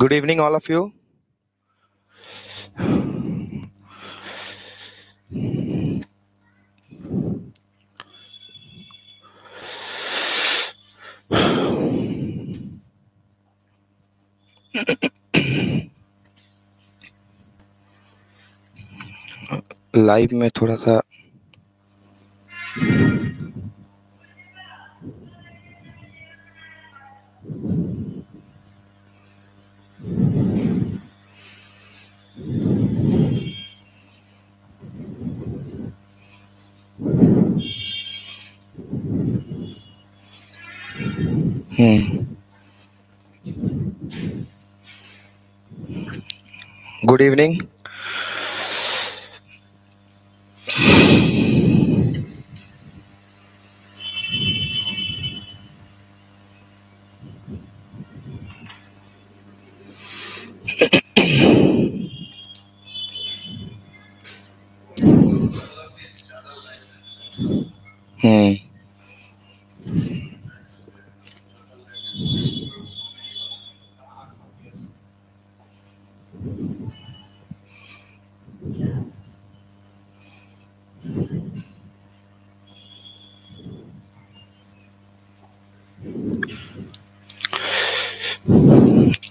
Good evening, all of you. Live में थोड़ा सा गुड इवनिंग.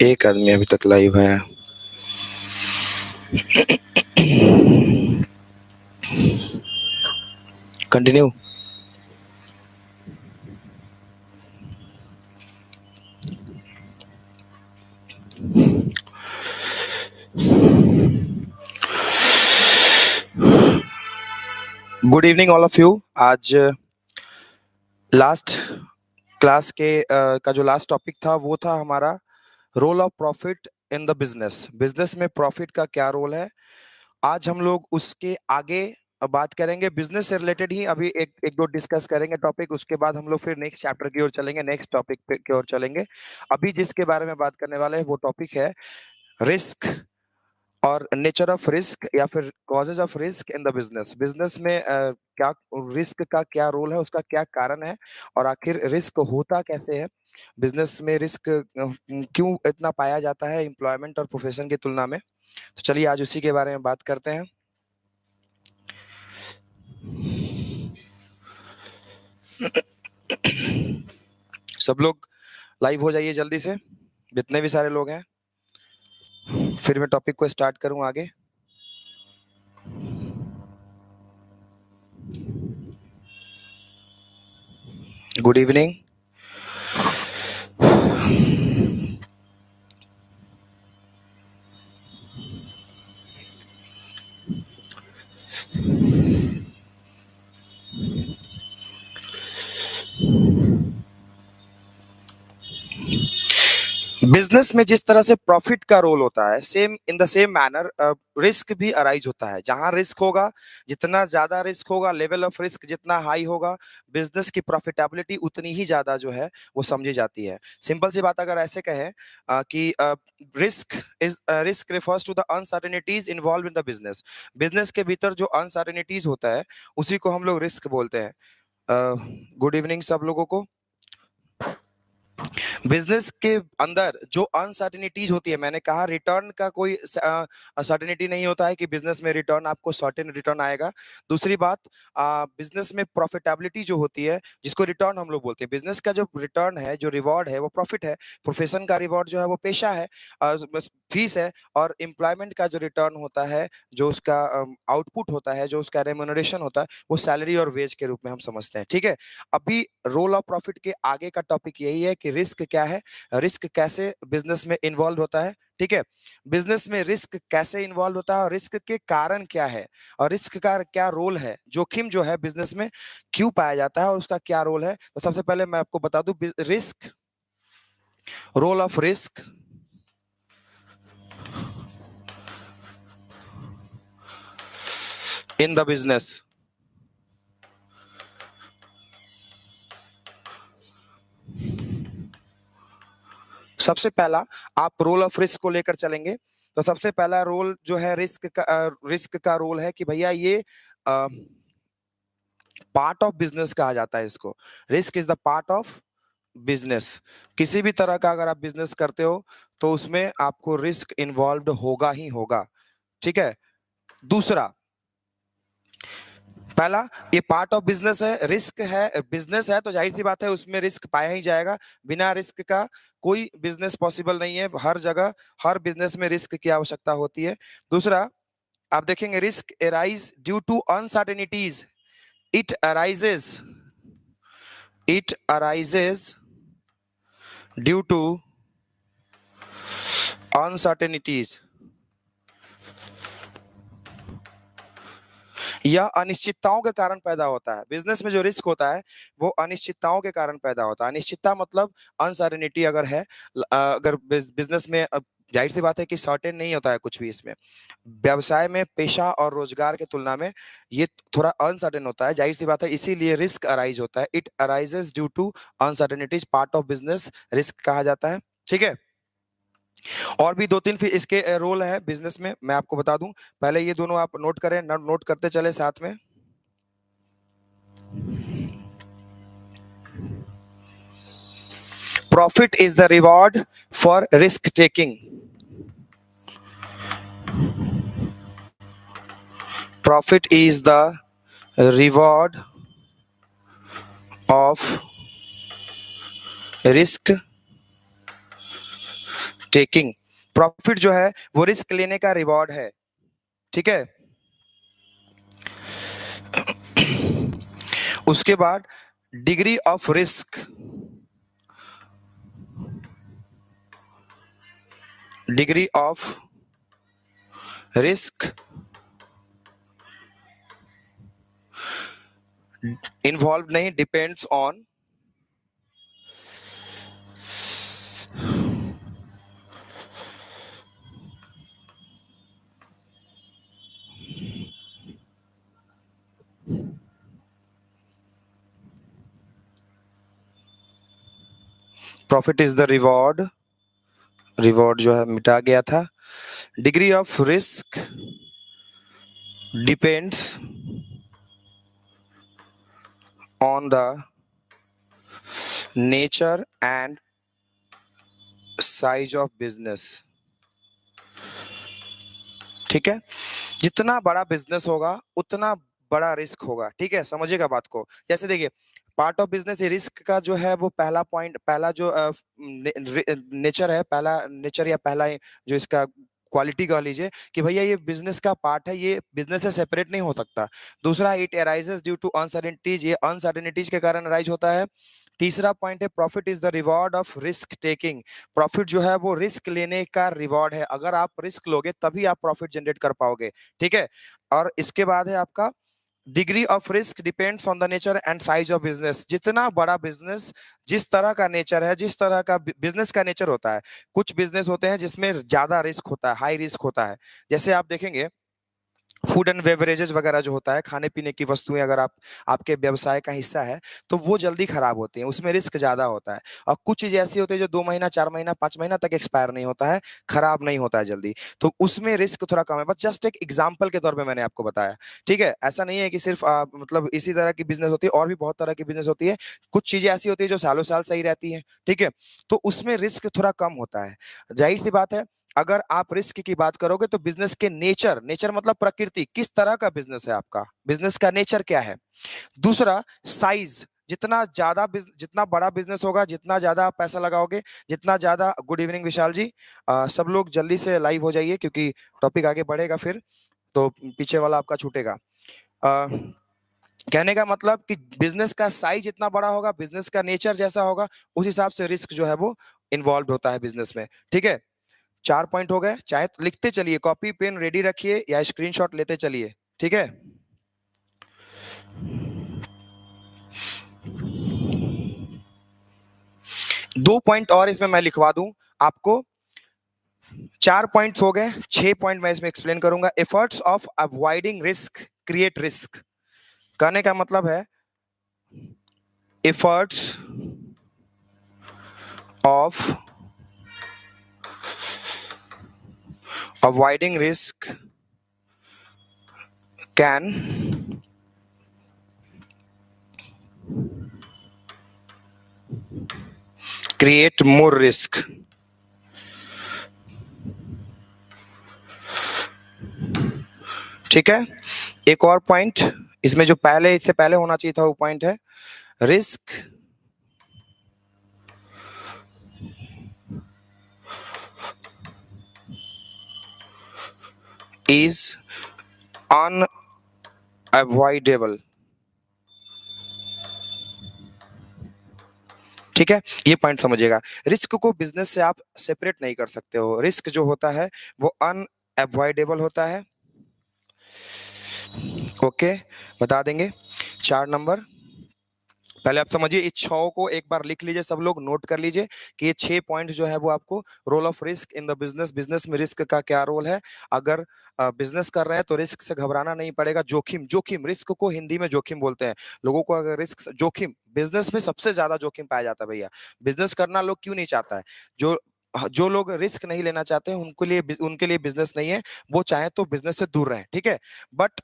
एक आदमी अभी तक लाइव है. Continue. Good evening all of you. आज लास्ट क्लास का जो लास्ट टॉपिक था वो था हमारा role of profit in the business. Business में प्रॉफिट का क्या रोल है. आज हम लोग उसके आगे बात करेंगे. बिजनेस से रिलेटेड ही अभी एक एक दो डिस्कस करेंगे टॉपिक. उसके बाद हम लोग फिर नेक्स्ट चैप्टर की ओर चलेंगे, नेक्स्ट टॉपिक की ओर चलेंगे. अभी जिसके बारे में बात करने वाले हैं वो टॉपिक है रिस्क और नेचर ऑफ रिस्क या फिर causes of risk in the business. Business में क्या रिस्क का क्या रोल है, उसका क्या कारण है और आखिर रिस्क होता कैसे है. बिजनेस में रिस्क क्यों इतना पाया जाता है एम्प्लॉयमेंट और प्रोफेशन की तुलना में. तो चलिए आज उसी के बारे में बात करते हैं. सब लोग लाइव हो जाइए जल्दी से, जितने भी सारे लोग हैं. फिर मैं टॉपिक को स्टार्ट करूं आगे. Good evening. बिजनेस में जिस तरह से प्रॉफिट का रोल होता है, same in the same manner risk भी अराइज होता है. जहां रिस्क होगा, जितना ज्यादा रिस्क होगा, लेवल ऑफ रिस्क जितना हाई होगा, बिजनेस की प्रॉफिटेबिलिटी उतनी ही ज्यादा जो है वो समझी जाती है. सिंपल सी बात अगर ऐसे कहें कि risk refers to the uncertainties involve in the business. Business के भीतर जो अनसर्टेनिटीज होता है उसी को हम लोग रिस्क बोलते हैं. गुड इवनिंग सब लोगों को. बिजनेस के अंदर जो अनसर्टेनिटीज होती है, मैंने कहा रिटर्न का कोई सर्टेनिटी नहीं होता है कि बिजनेस में रिटर्न आपको सर्टेन रिटर्न आएगा. दूसरी बात, बिजनेस में प्रॉफिटेबिलिटी जो होती है जिसको रिटर्न हम लोग बोलते हैं. बिजनेस का जो रिटर्न है, जो रिवॉर्ड है वो प्रॉफिट है. प्रोफेशन का रिवॉर्ड जो है वो पेशा है, फीस है. और एम्प्लॉयमेंट का जो रिटर्न होता है, जो उसका आउटपुट होता है, जो उसका रेम्यूनरेशन होता है, वो सैलरी और वेज के रूप में हम समझते हैं. ठीक है. अभी रोल ऑफ प्रॉफिट के आगे का टॉपिक यही है कि रिस्क क्या है, रिस्क कैसे बिजनेस में इन्वॉल्व होता है. ठीक है. बिजनेस में रिस्क कैसे इन्वॉल्व होता है और रिस्क के कारण क्या है और रिस्क का क्या रोल है, जोखिम जो है बिजनेस में क्यों पाया जाता है और उसका क्या रोल है. तो सबसे पहले मैं आपको बता दूं risk, role of risk in the business. सबसे पहला आप रोल ऑफ रिस्क को लेकर चलेंगे. तो सबसे पहला रोल जो है रिस्क का रोल है कि भैया ये पार्ट ऑफ बिजनेस कहा जाता है इसको. Risk is the part of business, किसी भी तरह का अगर आप बिजनेस करते हो तो उसमें आपको रिस्क इन्वॉल्व होगा ही होगा। ठीक है। दूसरा, पहला, ये पार्ट ऑफ बिजनेस है, रिस्क है, बिजनेस है तो जाहिर सी बात है उसमें रिस्क पाया ही जाएगा। बिना रिस्क का कोई बिजनेस पॉसिबल नहीं है। हर जगह हर बिजनेस में रिस्क की आवश्यकता होती है। दूसरा, आप देखेंगे risk arise due to uncertainties. It arises, it arises due to uncertainties. यह अनिश्चितताओं के कारण पैदा होता है। बिजनेस में जो रिस्क होता है वो अनिश्चितताओं के कारण पैदा होता है। अनिश्चितता मतलब अनसर्टेनिटी अगर है, अगर बिजनेस में, जाहिर सी बात है कि सर्टेन नहीं होता है कुछ भी इसमें। व्यवसाय में, पेशा और रोजगार के तुलना में ये थोड़ा अनसर्टेन होता है, जाहिर सी बात है, इसीलिए रिस्क अराइज होता है। It arises due to uncertainties, part of business risk कहा जाता है। ठीक है। और भी दो तीन फिर इसके रोल है बिजनेस में, मैं आपको बता दूं। पहले ये दोनों आप नोट करें, नोट करते चले साथ में। Profit is the reward for risk taking. Profit is the reward of risk taking. Profit जो है वो रिस्क लेने का रिवॉर्ड है। ठीक है। उसके बाद degree of risk, degree of risk involve नहीं, depends on, profit is the reward, reward जो है मिटा गया था। Degree of risk depends on the nature and size of business. ठीक है। जितना बड़ा बिजनेस होगा उतना बड़ा रिस्क होगा। ठीक है, समझिएगा बात को। जैसे देखिए, पार्ट ऑफ बिजनेस रिस्क का जो है वो पहला पॉइंट, पहला जो नेचर है, पहला नेचर या पहला जो इसका क्वालिटी कह लीजिए कि भैया ये बिजनेस का पार्ट है, ये बिजनेस से सेपरेट नहीं हो सकता। दूसरा, it arises due to uncertainties, ये अनसर्टेनिटीज के कारण अराइज होता है। तीसरा पॉइंट है profit is the reward of risk taking. Profit जो है वो रिस्क लेने का रिवॉर्ड है। अगर आप रिस्क लोगे तभी आप प्रॉफिट जनरेट कर पाओगे। ठीक है। और इसके बाद है आपका degree of risk depends on the nature and size of business. जितना बड़ा बिजनेस, जिस तरह का नेचर है, जिस तरह का बिजनेस का नेचर होता है। कुछ बिजनेस होते हैं जिसमें ज्यादा रिस्क होता है, हाई रिस्क होता है। जैसे आप देखेंगे फूड एंड बेवरेजेस वगैरह जो होता है, खाने पीने की वस्तुएं, अगर आप आपके व्यवसाय का हिस्सा है तो वो जल्दी खराब होती हैं, उसमें रिस्क ज्यादा होता है। और कुछ चीज ऐसी होती है जो 2 महीना, 4 महीना, 5 महीना तक एक्सपायर नहीं होता है, खराब नहीं होता है जल्दी, तो उसमें रिस्क थोड़ा कम है। बस जस्ट एक एग्जाम्पल के तौर पर मैंने आपको बताया। ठीक है। ऐसा नहीं है कि सिर्फ मतलब इसी तरह की बिजनेस होती है, और भी बहुत तरह की बिजनेस होती है। कुछ चीजें ऐसी होती है जो सालों साल सही रहती है। ठीक है। तो उसमें रिस्क थोड़ा कम होता है। जाहिर सी बात है, अगर आप रिस्क की बात करोगे तो बिजनेस के नेचर, नेचर मतलब प्रकृति, किस तरह का बिजनेस है आपका, बिजनेस का नेचर क्या है। दूसरा, साइज, जितना ज्यादा जितना बड़ा बिजनेस होगा, जितना ज्यादा आप पैसा लगाओगे, जितना ज्यादा। गुड इवनिंग विशाल जी, सब लोग जल्दी से लाइव हो जाइए क्योंकि टॉपिक आगे बढ़ेगा फिर, तो पीछे वाला आपका छूटेगा। अ, कहने का मतलब कि बिजनेस का साइज जितना बड़ा होगा, बिजनेस का नेचर जैसा होगा, उस हिसाब से रिस्क जो है वो इन्वॉल्व होता है बिजनेस में। ठीक है। 4 पॉइंट हो गए, चाहे तो लिखते चलिए, कॉपी पेन रेडी रखिए या स्क्रीनशॉट लेते चलिए। ठीक है। 2 पॉइंट और इसमें मैं लिखवा दूं आपको। 4 पॉइंट्स हो गए, 6 पॉइंट मैं इसमें एक्सप्लेन करूंगा। Efforts of avoiding risk create risk. कहने का मतलब है efforts of avoiding risk can create more risk. ठीक है, एक और पॉइंट इसमें जो पहले इससे पहले होना चाहिए था वो पॉइंट है रिस्क इज अनअवॉइडेबल। ठीक है, ये पॉइंट समझिएगा। रिस्क को बिजनेस से आप सेपरेट नहीं कर सकते हो। रिस्क जो होता है वो अनअवॉइडेबल होता है। ओके, बता देंगे। 4 नंबर, पहले आप समझिए इस 6 को एक बार लिख लीजिए, सब लोग नोट कर लीजिए कि ये 6 पॉइंट जो है वो आपको role of risk in the business, business में रिस्क का क्या रोल है। अगर बिजनेस कर रहे हैं तो रिस्क से घबराना नहीं पड़ेगा। जोखिम, जोखिम रिस्क को हिंदी में जोखिम बोलते हैं। लोगों को अगर रिस्क जोखिम, बिजनेस में सबसे ज्यादा जोखिम पाया जाता है भैया। बिजनेस करना लोग क्यों नहीं चाहता है? जो जो लोग रिस्क नहीं लेना चाहते हैं उनके लिए बिजनेस नहीं है। वो चाहे तो बिजनेस से दूर रहें, ठीक है। बट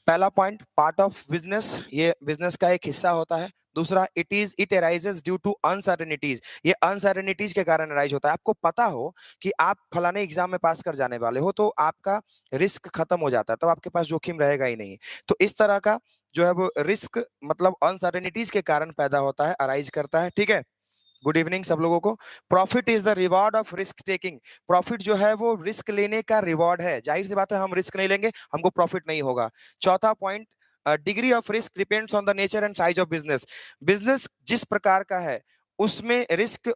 पहला पॉइंट पार्ट ऑफ बिजनेस, ये बिजनेस का एक हिस्सा होता है। दूसरा, it arises due to uncertainties, ये अनसर्टेनिटीज के कारण अराइज होता है। आपको पता हो कि आप फलाने एग्जाम में पास कर जाने वाले हो तो आपका रिस्क खत्म हो जाता है, तो आपके पास जोखिम रहेगा ही नहीं। तो इस तरह का जो है वो रिस्क मतलब अनसर्टेनिटीज के कारण पैदा होता है, अराइज करता है, ठीक है। गुड इवनिंग सब लोगों को। Profit is the reward of risk taking, profit जो है वो रिस्क लेने का रिवॉर्ड है। जाहिर सी बात है, हम रिस्क नहीं लेंगे हमको प्रॉफिट नहीं होगा। चौथा point, degree of risk depends on the nature and size of business, business जिस प्रकार का है उसमें रिस्क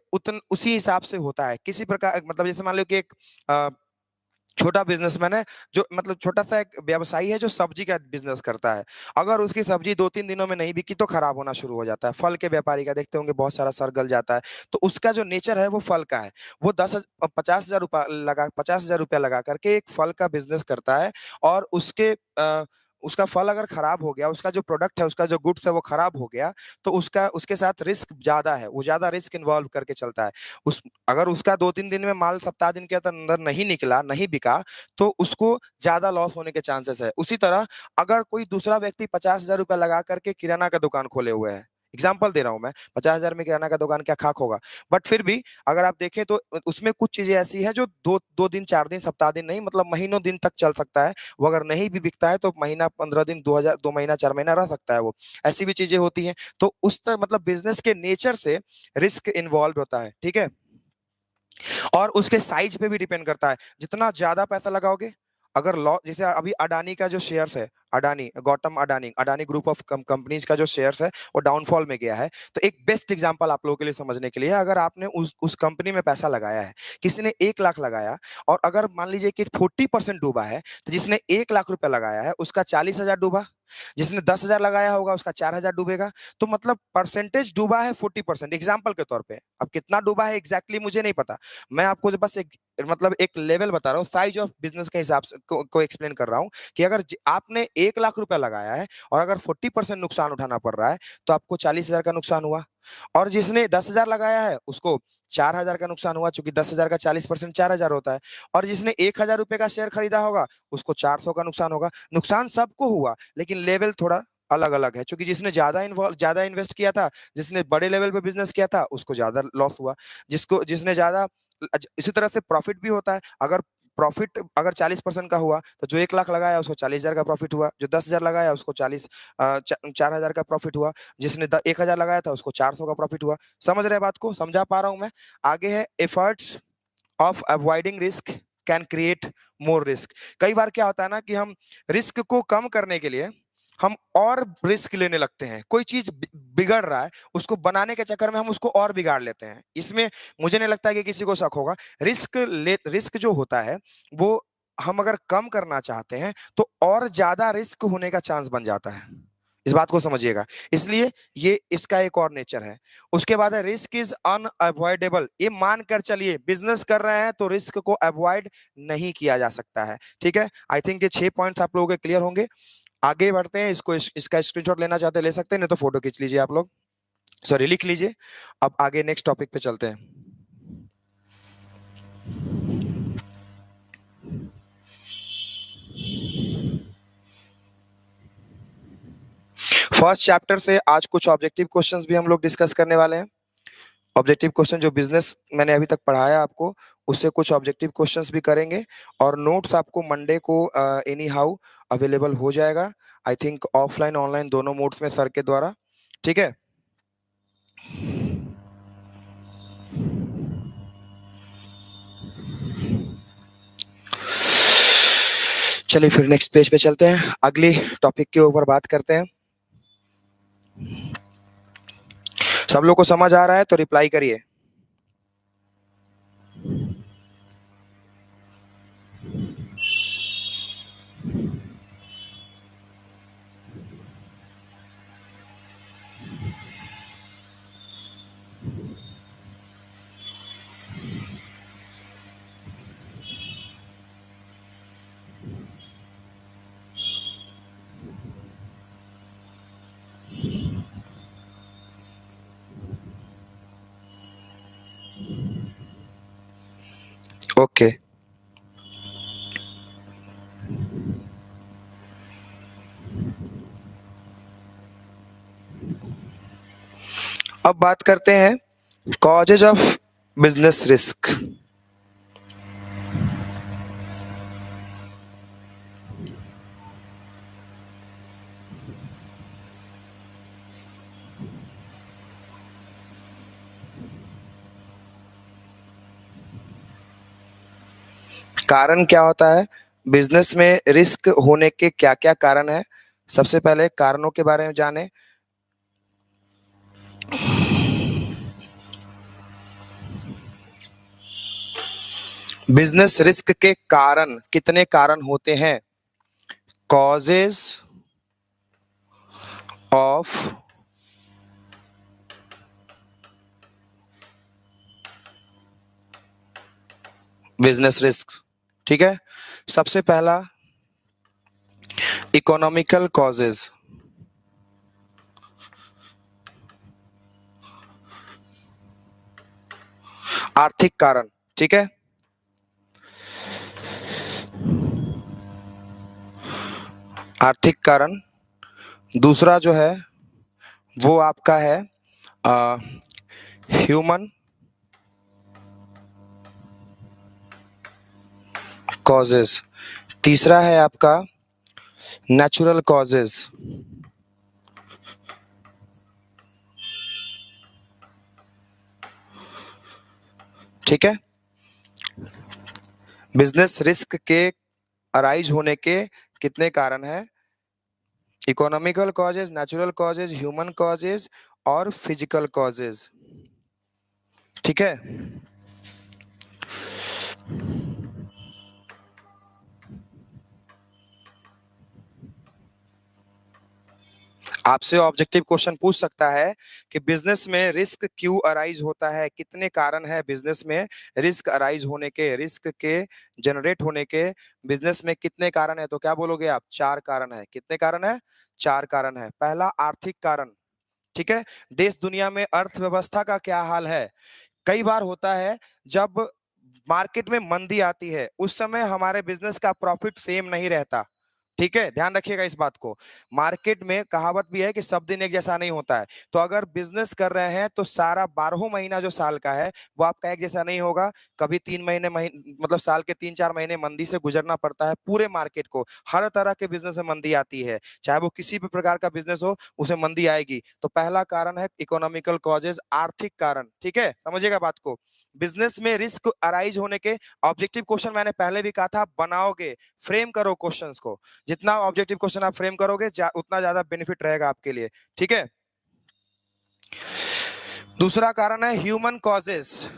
उसी हिसाब से होता है। किसी प्रकार मतलब जैसे मान लो कि एक छोटा बिजनेसमैन है, जो मतलब छोटा सा एक व्यवसायी है जो सब्जी का बिजनेस करता है। अगर उसकी सब्जी 2-3 दिनों में नहीं बिकी तो खराब होना शुरू हो जाता है। फल के व्यापारी का देखते होंगे, बहुत सारा सर गल जाता है। तो उसका जो नेचर है वो फल का है। वो 50,000 रुपया लगा करके एक फल का बिजनेस करता है। और उसका फल अगर खराब हो गया, उसका जो प्रोडक्ट है, उसका जो गुड्स है वो खराब हो गया, तो उसके साथ रिस्क ज्यादा है। वो ज्यादा रिस्क इन्वॉल्व करके चलता है। उस अगर उसका 2-3 दिन में माल सप्ताह दिन के अंदर नहीं निकला, नहीं बिका, तो उसको ज्यादा लॉस होने के चांसेस है। उसी तरह अगर कोई दूसरा व्यक्ति 50,000 रुपया लगा करके किराना का दुकान खोले हुए है, एग्जाम्पल दे रहा हूं मैं, 50,000 में किराना का दुकान क्या खाक होगा। बट फिर भी अगर आप देखें तो उसमें कुछ चीजें ऐसी हैं जो दो दो दिन, 4 दिन, सप्ताह दिन नहीं, मतलब महीनों दिन तक चल सकता है। वो अगर नहीं भी बिकता है तो महीना, 15 दिन, 2 महीना, 4 महीना रह सकता है वो। ऐसी भी चीजें होती हैं। तो उस तरह मतलब बिजनेस के नेचर से रिस्क इन्वॉल्व होता है, ठीक है। और उसके साइज पे भी डिपेंड करता है। जितना ज्यादा पैसा लगाओगे, अगर लॉ जैसे अभी अडानी का जो शेयर्स है, Adani, Gautam Adani, Adani group of companies का जो शेयर्स है वो डाउनफॉल में गया है। तो एक बेस्ट एग्जांपल आप लोगों के लिए समझने के लिए, अगर आपने उस कंपनी में पैसा लगाया है, किसी ने 1 लाख लगाया, और अगर मान लीजिए कि 40% डूबा है, तो जिसने 1 लाख रुपया लगाया है उसका 40,000 डूबा, जिसने 10,000 लगाया होगा उसका 4,000 डूबेगा। तो मतलब परसेंटेज डूबा है 40%, एग्जाम्पल के तौर पे। अब कितना डूबा है एग्जैक्टली मुझे नहीं पता, मैं आपको बस एक मतलब एक लेवल बता रहा हूँ, साइज ऑफ बिजनेस के हिसाब से को एक्सप्लेन कर रहा हूँ कि अगर आपने 1 लाख रुपया लगाया है और अगर 40% नुकसान उठाना पड़ रहा है, तो आपको 40,000 का नुकसान हुआ। और जिसने 10,000 लगाया है उसको 4,000 का नुकसान हुआ, चूंकि 10,000 का 40% 4,000 होता है। और जिसने 1,000 रुपए का शेयर खरीदा होगा उसको 400 का नुकसान होगा। नुकसान सबको हुआ, लेकिन लेवल थोड़ा अलग अलग है, क्योंकि जिसने ज्यादा इन्वेस्ट किया था, जिसने बड़े लेवल पे बिजनेस किया था, उसको ज्यादा लॉस हुआ। जिसने ज्यादा, इसी तरह से प्रॉफिट भी होता है। अगर प्रॉफिट अगर 40% का हुआ, तो जो 1 लाख लगाया उसको 40,000 का प्रॉफिट हुआ, जो 10,000 लगाया उसको 4,000 का प्रॉफिट हुआ, जिसने 1,000 लगाया था उसको 400 का प्रॉफिट हुआ। समझ रहे बात को? समझा पा रहा हूं मैं? आगे है efforts of avoiding risk can create more risk. कई बार क्या होता है ना कि हम रिस्क को कम करने के लिए हम और रिस्क लेने लगते हैं। कोई चीज बिगड़ रहा है, उसको बनाने के चक्कर में हम उसको और बिगाड़ लेते हैं। इसमें मुझे नहीं लगता कि किसी को शक होगा। रिस्क जो होता है वो हम अगर कम करना चाहते हैं तो और ज्यादा रिस्क होने का चांस बन जाता है। इस बात को समझिएगा। इसलिए ये इसका एक और नेचर है। उसके बाद है रिस्क इज अनअवॉइडेबल। ये मान कर चलिए बिजनेस कर रहे हैं तो रिस्क को अवॉइड नहीं किया जा सकता है, ठीक है। आई थिंक ये 6 पॉइंट्स आप लोगों के क्लियर होंगे। आगे बढ़ते हैं। इसका स्क्रीनशॉट लेना चाहते हैं ले सकते हैं, नहीं तो फोटो खींच लीजिए आप लोग, सॉरी लिख लीजिए। अब आगे नेक्स्ट टॉपिक पे चलते हैं। फर्स्ट चैप्टर से आज कुछ ऑब्जेक्टिव क्वेश्चंस भी हम लोग डिस्कस करने वाले हैं। ऑब्जेक्टिव क्वेश्चन जो बिजनेस मैंने अभी तक पढ़ाया आपको, उससे कुछ ऑब्जेक्टिव क्वेश्चंस भी करेंगे और नोट्स आपको मंडे को एनी हाउ अवेलेबल हो जाएगा। आई थिंक ऑफलाइन ऑनलाइन दोनों मोड्स में सर के द्वारा। ठीक है, चलिए फिर नेक्स्ट पेज पे चलते हैं, अगली टॉपिक के ऊपर बात करते हैं। सब लोग को समझ आ रहा है तो रिप्लाई करिए। ओके, अब बात करते हैं कॉजेज ऑफ बिजनेस रिस्क। कारण क्या होता है, बिजनेस में रिस्क होने के क्या क्या कारण है, सबसे पहले कारणों के बारे में जाने। बिजनेस रिस्क के कारण, कितने कारण होते हैं? Causes of business risk. ठीक है, सबसे पहला इकोनॉमिकल कॉजेज, आर्थिक कारण। ठीक है, आर्थिक कारण। दूसरा जो है वो आपका है ह्यूमन कॉजेज। तीसरा है आपका नेचुरल कॉजेज। ठीक है, बिजनेस रिस्क के अराइज होने के कितने कारण हैं? Economical causes, natural causes, human causes और फिजिकल कॉजेज। ठीक है, आपसे ऑब्जेक्टिव क्वेश्चन पूछ सकता है कि बिजनेस में रिस्क क्यों अराइज होता है, कितने कारण है बिजनेस में रिस्क अराइज होने के, रिस्क के जनरेट होने के बिजनेस में कितने कारण है? तो क्या बोलोगे आप? 4 कारण है। कितने कारण है? 4 कारण है। पहला आर्थिक कारण। ठीक है, देश दुनिया में अर्थव्यवस्था का क्या हाल है? कई बार होता है जब मार्केट में मंदी आती है, उस समय हमारे बिजनेस का प्रॉफिट सेम नहीं रहता। ठीक है, ध्यान रखिएगा इस बात को। मार्केट में कहावत भी है कि सब दिन एक जैसा नहीं होता है। तो अगर बिजनेस कर रहे हैं तो सारा 12 महीना जो साल का है वो आपका एक जैसा नहीं होगा। कभी 3 महीने मतलब साल के 3-4 महीने मंदी से गुजरना पड़ता है पूरे मार्केट को। हर तरह के बिजनेस में मंदी आती है, चाहे वो किसी भी प्रकार का बिजनेस हो, उसे मंदी आएगी। तो पहला कारण है इकोनॉमिकल कॉजेज, आर्थिक कारण। ठीक है, समझिएगा बात को। बिजनेस में रिस्क अराइज होने के ऑब्जेक्टिव क्वेश्चन मैंने पहले भी कहा था, बनाओगे, फ्रेम करो क्वेश्चंस को। जितना ऑब्जेक्टिव क्वेश्चन आप फ्रेम करोगे उतना ज्यादा बेनिफिट रहेगा आपके लिए। ठीक है, दूसरा कारण है ह्यूमन कॉजेस,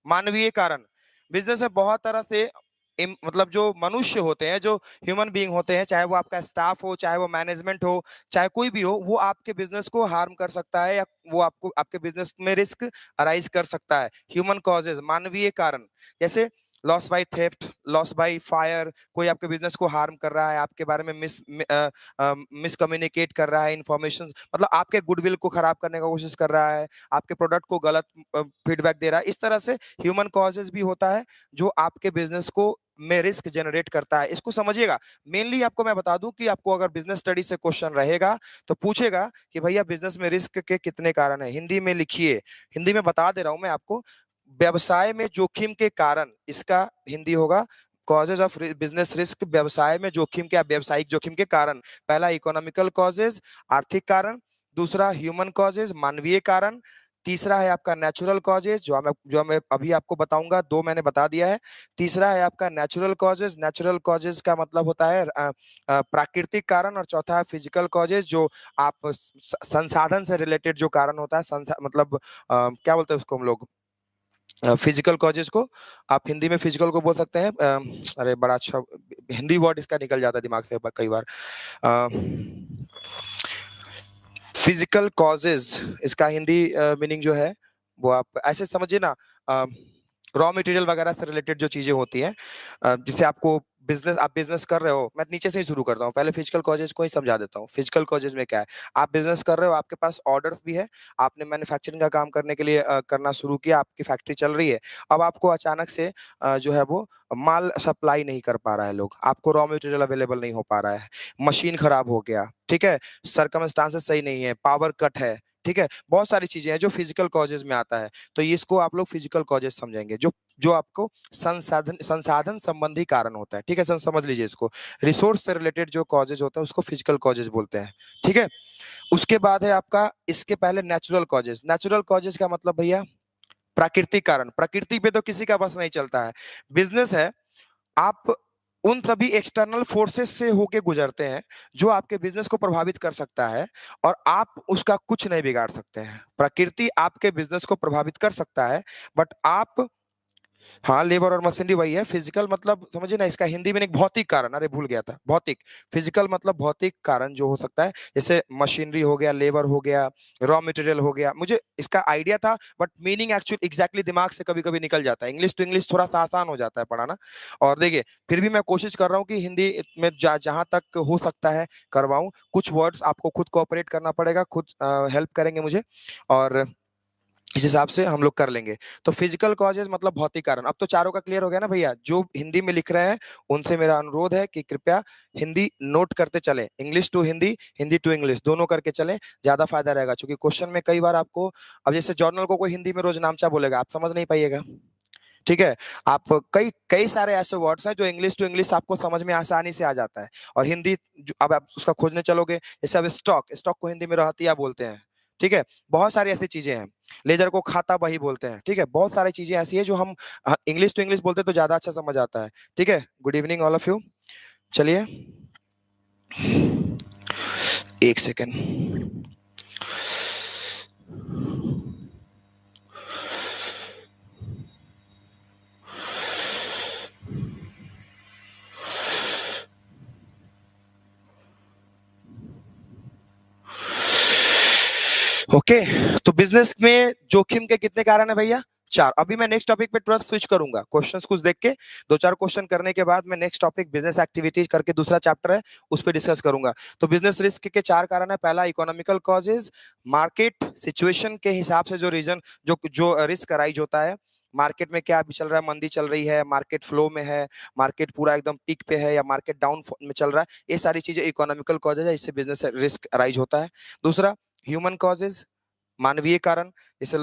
मानवीय कारण। बिजनेस में बहुत तरह से मतलब जो मनुष्य होते हैं, जो ह्यूमन बीइंग होते हैं, चाहे वो आपका स्टाफ हो, चाहे वो मैनेजमेंट हो, चाहे कोई भी हो, वो आपके बिजनेस को हार्म कर सकता है या वो आपको आपके बिजनेस में रिस्क अराइज कर सकता है। ह्यूमन कॉजेज, मानवीय कारण, जैसे loss by theft, loss by fire, कोई आपके बिजनेस को हार्म कर रहा है, आपके बारे में मिस कम्युनिकेट कर रहा है इंफॉर्मेशन, मतलब आपके गुडविल को खराब करने का कोशिश कर रहा है, आपके प्रोडक्ट को गलत फीडबैक दे रहा है। इस तरह से ह्यूमन कॉजेज भी होता है जो आपके बिजनेस को में रिस्क जनरेट करता है, इसको समझिएगा। मेनली आपको मैं बता दूं कि आपको अगर बिजनेस स्टडी से क्वेश्चन रहेगा तो पूछेगा कि भैया बिजनेस में रिस्क के कितने कारण है, हिंदी में लिखिए। हिंदी में बता दे रहा हूं मैं आपको, व्यवसाय में जोखिम के कारण, इसका हिंदी होगा कॉजेज ऑफ बिजनेस रिस्क। व्यवसाय में जोखिम के, व्यावसायिक जोखिम के कारण, पहला इकोनॉमिकल कॉजेज, आर्थिक कारण। दूसरा ह्यूमन कॉजेज, मानवीय कारण। तीसरा है आपका नेचुरल कॉजेज, जो मैं अभी आपको बताऊंगा, दो मैंने बता दिया है। तीसरा है आपका नेचुरल कॉजेज, नेचुरल कॉजेज का मतलब होता है प्राकृतिक कारण। और चौथा है फिजिकल कॉजेज, जो आप संसाधन से रिलेटेड जो कारण होता है, मतलब क्या बोलते हैं उसको हम लोग, फिजिकल कॉजेज को आप हिंदी में फिजिकल को बोल सकते हैं। अरे बड़ा अच्छा हिंदी वर्ड इसका निकल जाता है दिमाग से कई बार। फिजिकल कॉजेज, इसका हिंदी मीनिंग जो है वो आप ऐसे समझिए ना, रॉ मटेरियल वगैरह से रिलेटेड जो चीजें होती हैं, जिससे आपको बिजनेस, आप बिजनेस कर रहे हो, मैं नीचे से ही शुरू करता हूँ, पहले फिजिकल कॉजेज को ही समझा देता हूँ। फिजिकल कॉजेज में क्या है, आप बिजनेस कर रहे हो, आपके पास ऑर्डर्स भी है, आपने मैन्युफैक्चरिंग का काम करने के लिए करना शुरू किया, आपकी फैक्ट्री चल रही है। अब आपको अचानक से जो है वो माल सप्लाई नहीं कर पा रहा है लोग, आपको रॉ मटेरियल अवेलेबल नहीं हो पा रहा है, मशीन खराब हो गया, ठीक है, सरकमस्टांसेस सही नहीं है, पावर कट है, ठीक है, बहुत सारी चीजें हैं जो फिजिकल कॉजेज में आता है। तो इसको आप लोग फिजिकल कॉजेज समझेंगे, जो जो आपको संसाधन संसाधन संबंधी कारण होता है, ठीक है, समझ लीजिए इसको। रिसोर्स से रिलेटेड जो कॉजेज होता है उसको फिजिकल कॉजेज बोलते हैं, ठीक है। उसके बाद है आपका, इसके पहले नेचुरल कॉजेज। नेचुरल कॉजेज का मतलब भैया प्राकृतिक कारण, प्रकृति पे तो किसी का बस नहीं चलता है। बिजनेस है, आप उन सभी एक्सटर्नल फोर्सेस से होके गुजरते हैं जो आपके बिजनेस को प्रभावित कर सकता है, और आप उसका कुछ नहीं बिगाड़ सकते हैं। प्रकृति आपके बिजनेस को प्रभावित कर सकता है, बट आप, हाँ, लेबर और मशीनरी वही है। फिजिकल मतलब समझिए ना, इसका हिंदी में एक भौतिक कारण, अरे भूल गया था, भौतिक। फिजिकल मतलब भौतिक कारण जो हो सकता है, जैसे मशीनरी हो गया, लेबर हो गया, रॉ मटेरियल हो गया। मुझे इसका आइडिया था, बट मीनिंग एक्चुअली एग्जैक्टली दिमाग से कभी कभी निकल जाता है। इंग्लिश टू इंग्लिश थोड़ा सा आसान हो जाता है पढ़ाना। और देखिए, फिर भी मैं कोशिश कर रहा हूँ कि हिंदी में जहां तक हो सकता है करवाऊं। कुछ वर्ड्स आपको खुद कोऑपरेट करना पड़ेगा, खुद हेल्प करेंगे मुझे, और इस हिसाब से हम लोग कर लेंगे। तो फिजिकल कॉजेज मतलब भौतिक कारण। अब तो चारों का क्लियर हो गया ना भैया। जो हिंदी में लिख रहे हैं उनसे मेरा अनुरोध है कि कृपया हिंदी नोट करते चलें, English to Hindi, Hindi to English, दोनों करके चलें, ज्यादा फायदा रहेगा। क्योंकि क्वेश्चन में कई बार आपको, अब जैसे जर्नल को कोई हिंदी में रोज नामचा बोलेगा, आप समझ नहीं पाइएगा, ठीक है। आप कई कई सारे ऐसे वर्ड्स हैं जो इंग्लिश टू इंग्लिश आपको समझ में आसानी से आ जाता है, और हिंदी अब आप उसका खोजने चलोगे, जैसे अब स्टॉक, स्टॉक को हिंदी में रहतिया बोलते हैं, ठीक है। बहुत सारी ऐसी चीजें हैं। लेजर को खाता बही बोलते हैं, ठीक है। बहुत सारी चीजें ऐसी है जो हम इंग्लिश टू इंग्लिश बोलते हैं तो ज्यादा अच्छा समझ आता है, ठीक है। Good evening all of you. चलिए, एक सेकेंड। ओके, तो बिजनेस में जोखिम के कितने कारण है भैया? चार। अभी मैं नेक्स्ट टॉपिक पे तुरंत स्विच करूंगा, क्वेश्चंस कुछ देख के, दो चार क्वेश्चन करने के बाद मैं नेक्स्ट टॉपिक बिजनेस एक्टिविटीज करके दूसरा चैप्टर है उस पर डिस्कस करूंगा। तो बिजनेस रिस्क के चार कारण है। पहला इकोनॉमिकल कॉजेज, मार्केट सिचुएशन के हिसाब से जो रीजन, जो जो रिस्क अराइज होता है, मार्केट में क्या अभी चल रहा है, मंदी चल रही है, मार्केट फ्लो में है, मार्केट पूरा एकदम पीक पे है, या मार्केट डाउन में चल रहा है, ये सारी चीजें इकोनॉमिकल कॉजेज है, इससे बिजनेस रिस्क अराइज होता है। दूसरा ह्यूमन कॉजेज, मानवीय कारण, जैसे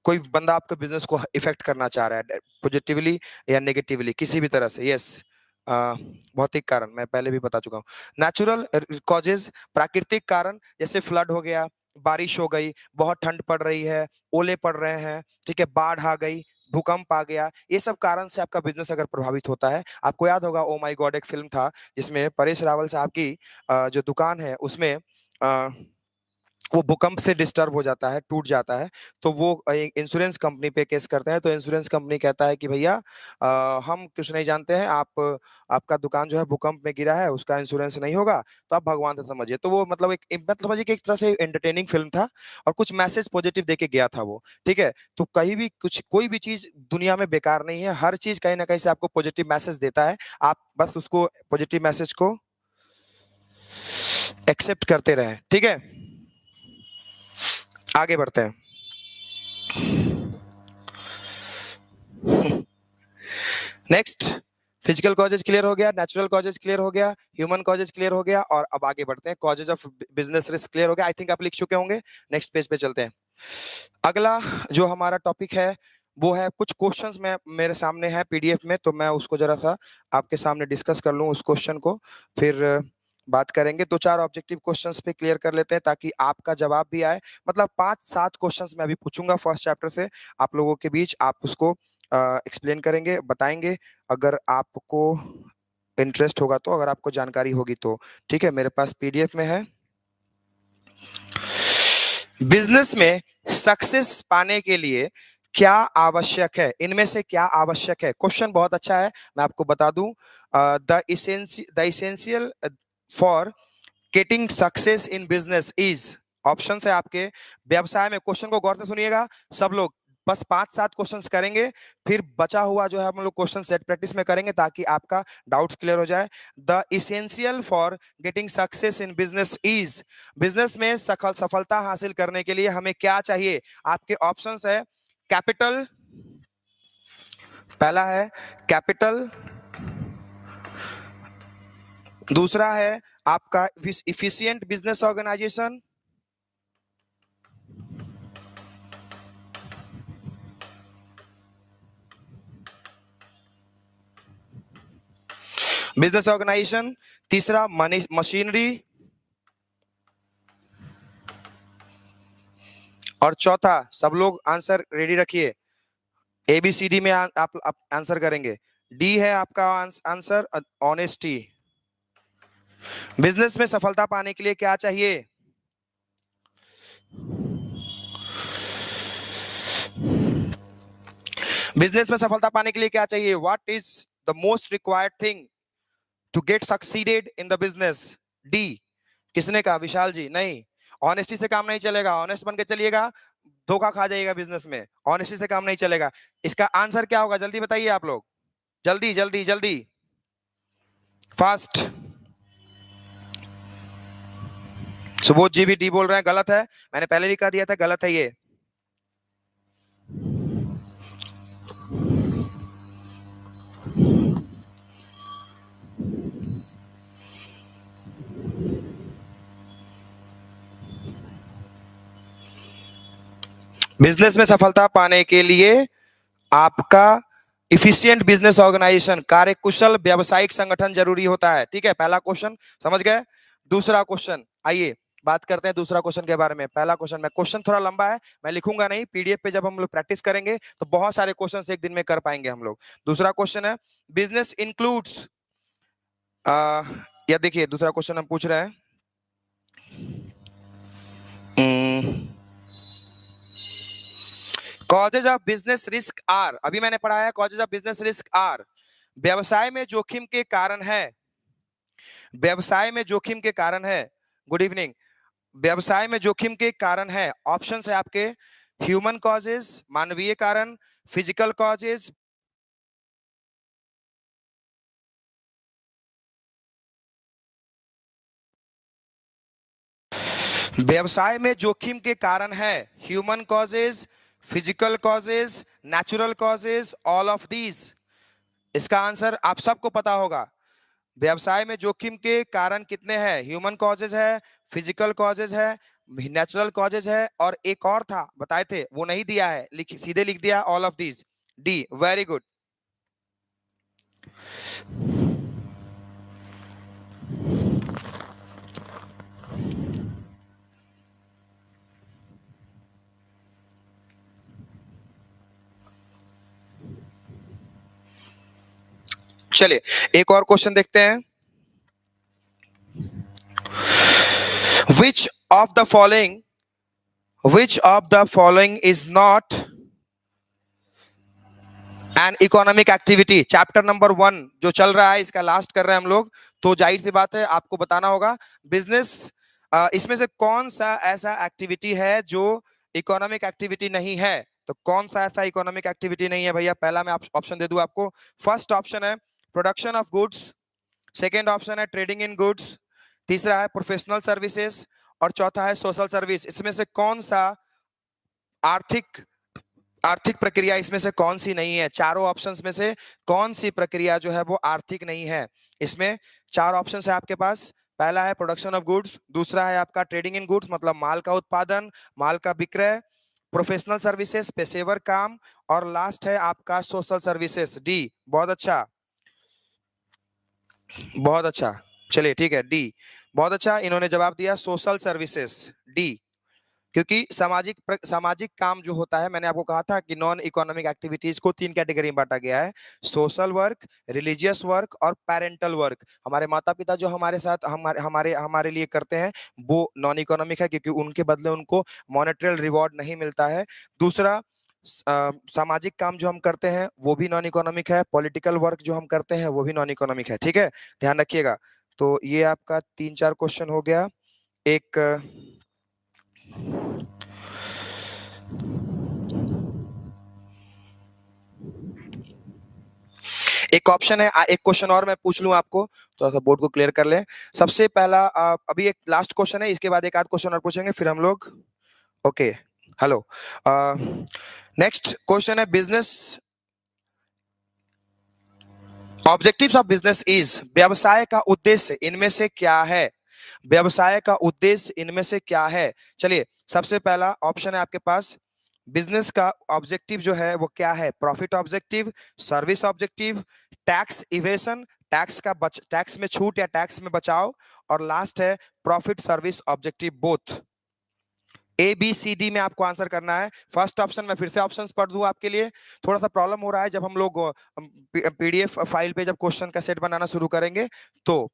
कोई बंदा आपके बिजनेस को इफेक्ट करना चाह रहा है पॉजिटिवली या नेगेटिवली, किसी भी तरह से, यस। भौतिक कारण मैं पहले भी बता चुका हूँ। नेचुरल कॉजेज, प्राकृतिक कारण, जैसे फ्लड हो गया, बारिश हो गई, बहुत ठंड पड़ रही है, ओले पड़ रहे हैं, ठीक है, बाढ़ आ गई, भूकंप आ गया, ये सब कारण से आपका बिजनेस अगर प्रभावित होता है। आपको याद होगा ओ माय गॉड, एक फिल्म था जिसमें परेश रावल साहब की जो दुकान है उसमें वो भूकंप से डिस्टर्ब हो जाता है, टूट जाता है, तो वो इंश्योरेंस कंपनी पे केस करते हैं। तो इंश्योरेंस कंपनी कहता है कि भैया हम कुछ नहीं जानते हैं, आप, आपका दुकान जो है भूकंप में गिरा है, उसका इंश्योरेंस नहीं होगा, तो आप भगवान से समझिए। तो वो मतलब मतलब समझिए कि एक तरह से एंटरटेनिंग फिल्म था, और कुछ मैसेज पॉजिटिव देके गया था वो, ठीक है। तो कहीं भी कुछ, कोई भी चीज दुनिया में बेकार नहीं है, हर चीज कहीं ना कहीं से आपको पॉजिटिव मैसेज देता है। आप बस उसको, पॉजिटिव मैसेज को एक्सेप्ट करते रहें, ठीक है। आगे बढ़ते हैं। नेक्स्ट, फिजिकल कॉजेज क्लियर हो गया, नेचुरल कॉजेज क्लियर हो गया, ह्यूमन कॉजेज क्लियर हो गया, और अब आगे बढ़ते हैं, causes of business risk clear हो गया। आई थिंक आप लिख चुके होंगे। नेक्स्ट पेज पे चलते हैं। अगला जो हमारा टॉपिक है वो है, कुछ क्वेश्चंस में मेरे सामने है पीडीएफ में, तो मैं उसको जरा सा आपके सामने डिस्कस कर लूं उस क्वेश्चन को, फिर बात करेंगे। दो चार ऑब्जेक्टिव क्वेश्चंस पे क्लियर कर लेते हैं ताकि आपका जवाब भी आए। मतलब 5-7 क्वेश्चंस मैं अभी पूछूंगा फर्स्ट चैप्टर से, आप लोगों के बीच आप उसको एक्सप्लेन करेंगे, बताएंगे, अगर आपको इंटरेस्ट होगा तो, अगर आपको जानकारी होगी तो। ठीक है, मेरे पास पीडीएफ में है। बिजनेस में सक्सेस पाने के लिए क्या आवश्यक है, इनमें से क्या आवश्यक है? क्वेश्चन बहुत अच्छा है, मैं आपको बता दूं। The essential for getting success in business is, option है आपके व्यवसाय में। क्वेश्चन को गौर से सुनिएगा सब लोग, बस 5-7 क्वेश्चंस करेंगे, फिर बचा हुआ जो है हम लोग क्वेश्चन सेट प्रैक्टिस में करेंगे ताकि आपका डाउट्स क्लियर हो जाए। The essential for getting success in business is, business में सफलता हासिल करने के लिए हमें क्या चाहिए? आपके ऑप्शंस है कैपिटल, पहला है कैपिटल, दूसरा है आपका efficient business organisation, business organisation, तीसरा मशीनरी, और चौथा, सब लोग आंसर रेडी रखिए, एबीसीडी में आप आंसर करेंगे। डी है आपका आंसर, ऑनेस्टी। बिजनेस में सफलता पाने के लिए क्या चाहिए? बिजनेस में सफलता पाने के लिए क्या चाहिए? What is the most required thing to get succeeded in the business? D. किसने कहा? विशाल जी। नहीं, ऑनेस्टी से काम नहीं चलेगा, ऑनेस्ट बन के चलिएगा, धोखा खा जाइएगा बिजनेस में, ऑनेस्टी से काम नहीं चलेगा। इसका आंसर क्या होगा, जल्दी बताइए आप लोग, जल्दी जल्दी जल्दी, फास्ट। सुबोध जी भी डी बोल रहे हैं, गलत है, मैंने पहले भी कह दिया था गलत है ये। बिजनेस में सफलता पाने के लिए आपका इफिशिएंट बिजनेस ऑर्गेनाइजेशन, कार्यकुशल व्यवसायिक संगठन जरूरी होता है। ठीक है, पहला क्वेश्चन समझ गए। दूसरा क्वेश्चन, आइए बात करते हैं दूसरा क्वेश्चन के बारे में। पहला क्वेश्चन, मैं क्वेश्चन थोड़ा लंबा है, मैं लिखूंगा नहीं, पीडीएफ पे जब हम लोग प्रैक्टिस करेंगे तो बहुत सारे क्वेश्चन एक दिन में कर पाएंगे हम लोग। दूसरा क्वेश्चन है, बिजनेस इंक्लूड्स, या देखिए दूसरा क्वेश्चन हम पूछ रहे हैं, causes of business risk are, अभी मैंने पढ़ाया causes of business risk are, व्यवसाय में जोखिम के कारण है, व्यवसाय में जोखिम के कारण है, गुड इवनिंग, व्यवसाय में जोखिम के कारण है। ऑप्शन है आपके ह्यूमन कॉजेज, मानवीय कारण, फिजिकल कॉजेज, व्यवसाय में जोखिम के कारण है, human causes, physical causes, natural causes, all of these. इसका आंसर आप सबको पता होगा। व्यवसाय में जोखिम के कारण कितने हैं? ह्यूमन कॉजेज है, फिजिकल कॉजेज है, नेचुरल कॉजेज है, और एक और था बताए थे वो नहीं दिया है, सीधे लिख दिया all of these, D. Very good. चलिए एक और क्वेश्चन देखते हैं। Which of the following is not an economic activity? Chapter number 1 जो चल रहा है, इसका लास्ट कर रहे हैं हम लोग, तो जाहिर सी बात है आपको बताना होगा बिजनेस, इसमें से कौन सा ऐसा एक्टिविटी है जो इकोनॉमिक एक्टिविटी नहीं है? तो कौन सा ऐसा इकोनॉमिक एक्टिविटी नहीं है भैया? पहला मैं ऑप्शन दे दूं आपको। फर्स्ट ऑप्शन है production of goods, second option है ट्रेडिंग इन गुड्स, तीसरा है प्रोफेशनल सर्विसेज, और चौथा है सोशल सर्विस। इसमें से कौन सा आर्थिक आर्थिक प्रक्रिया इसमें से कौन सी नहीं है? चारों ऑप्शंस में से कौन सी प्रक्रिया जो है वो आर्थिक नहीं है? इसमें चार ऑप्शंस है आपके पास। पहला है प्रोडक्शन ऑफ गुड्स, दूसरा है आपका ट्रेडिंग इन गुड्स मतलब माल का उत्पादन, माल का विक्रय, प्रोफेशनल सर्विसेज पेशेवर काम, और लास्ट है आपका सोशल सर्विसेज, डी। बहुत अच्छा, बहुत अच्छा। चलिए ठीक है, डी। बहुत अच्छा, इन्होंने जवाब दिया सोशल सर्विसेज, डी। क्योंकि सामाजिक काम जो होता है, मैंने आपको कहा था कि नॉन इकोनॉमिक एक्टिविटीज को तीन कैटेगरी में बांटा गया है: सोशल वर्क, रिलीजियस वर्क और पेरेंटल वर्क। हमारे माता पिता जो हमारे साथ हमारे हमारे हमारे लिए करते हैं वो नॉन इकोनॉमिक है, क्योंकि उनके बदले उनको मॉनेटरी रिवॉर्ड नहीं मिलता है। दूसरा, सामाजिक काम जो हम करते हैं वो भी नॉन इकोनॉमिक है। पॉलिटिकल वर्क जो हम करते हैं वो भी नॉन इकोनॉमिक है। ठीक है, ध्यान रखिएगा। तो ये आपका तीन चार क्वेश्चन हो गया। एक एक ऑप्शन है, एक क्वेश्चन और मैं पूछ लूं आपको, थोड़ा सा बोर्ड को क्लियर कर लें। सबसे पहला अभी एक लास्ट क्वेश्चन है, इसके बाद एक आध क्वेश्चन और पूछेंगे, फिर हम लोग। Okay, hello. नेक्स्ट क्वेश्चन है business objectives of business is, व्यवसाय का उद्देश्य इनमें से क्या है? व्यवसाय का उद्देश्य इनमें से क्या है? चलिए, सबसे पहला ऑप्शन है आपके पास, बिजनेस का ऑब्जेक्टिव जो है वो क्या है? Profit objective, service objective, tax evasion, tax में छूट या टैक्स में बचाव, और लास्ट है profit service objective both. A B C D में आपको आंसर करना है। फर्स्ट ऑप्शन मैं फिर से ऑप्शंस पढ़ दूं आपके लिए। थोड़ा सा प्रॉब्लम हो रहा है जब हम लोग पीडीएफ फाइल पे जब क्वेश्चन का सेट बनाना शुरू करेंगे तो।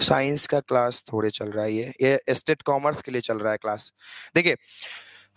साइंस का क्लास थोड़े चल रहा है, ये स्टेट कॉमर्स के लिए चल रहा है क्लास। देखिए,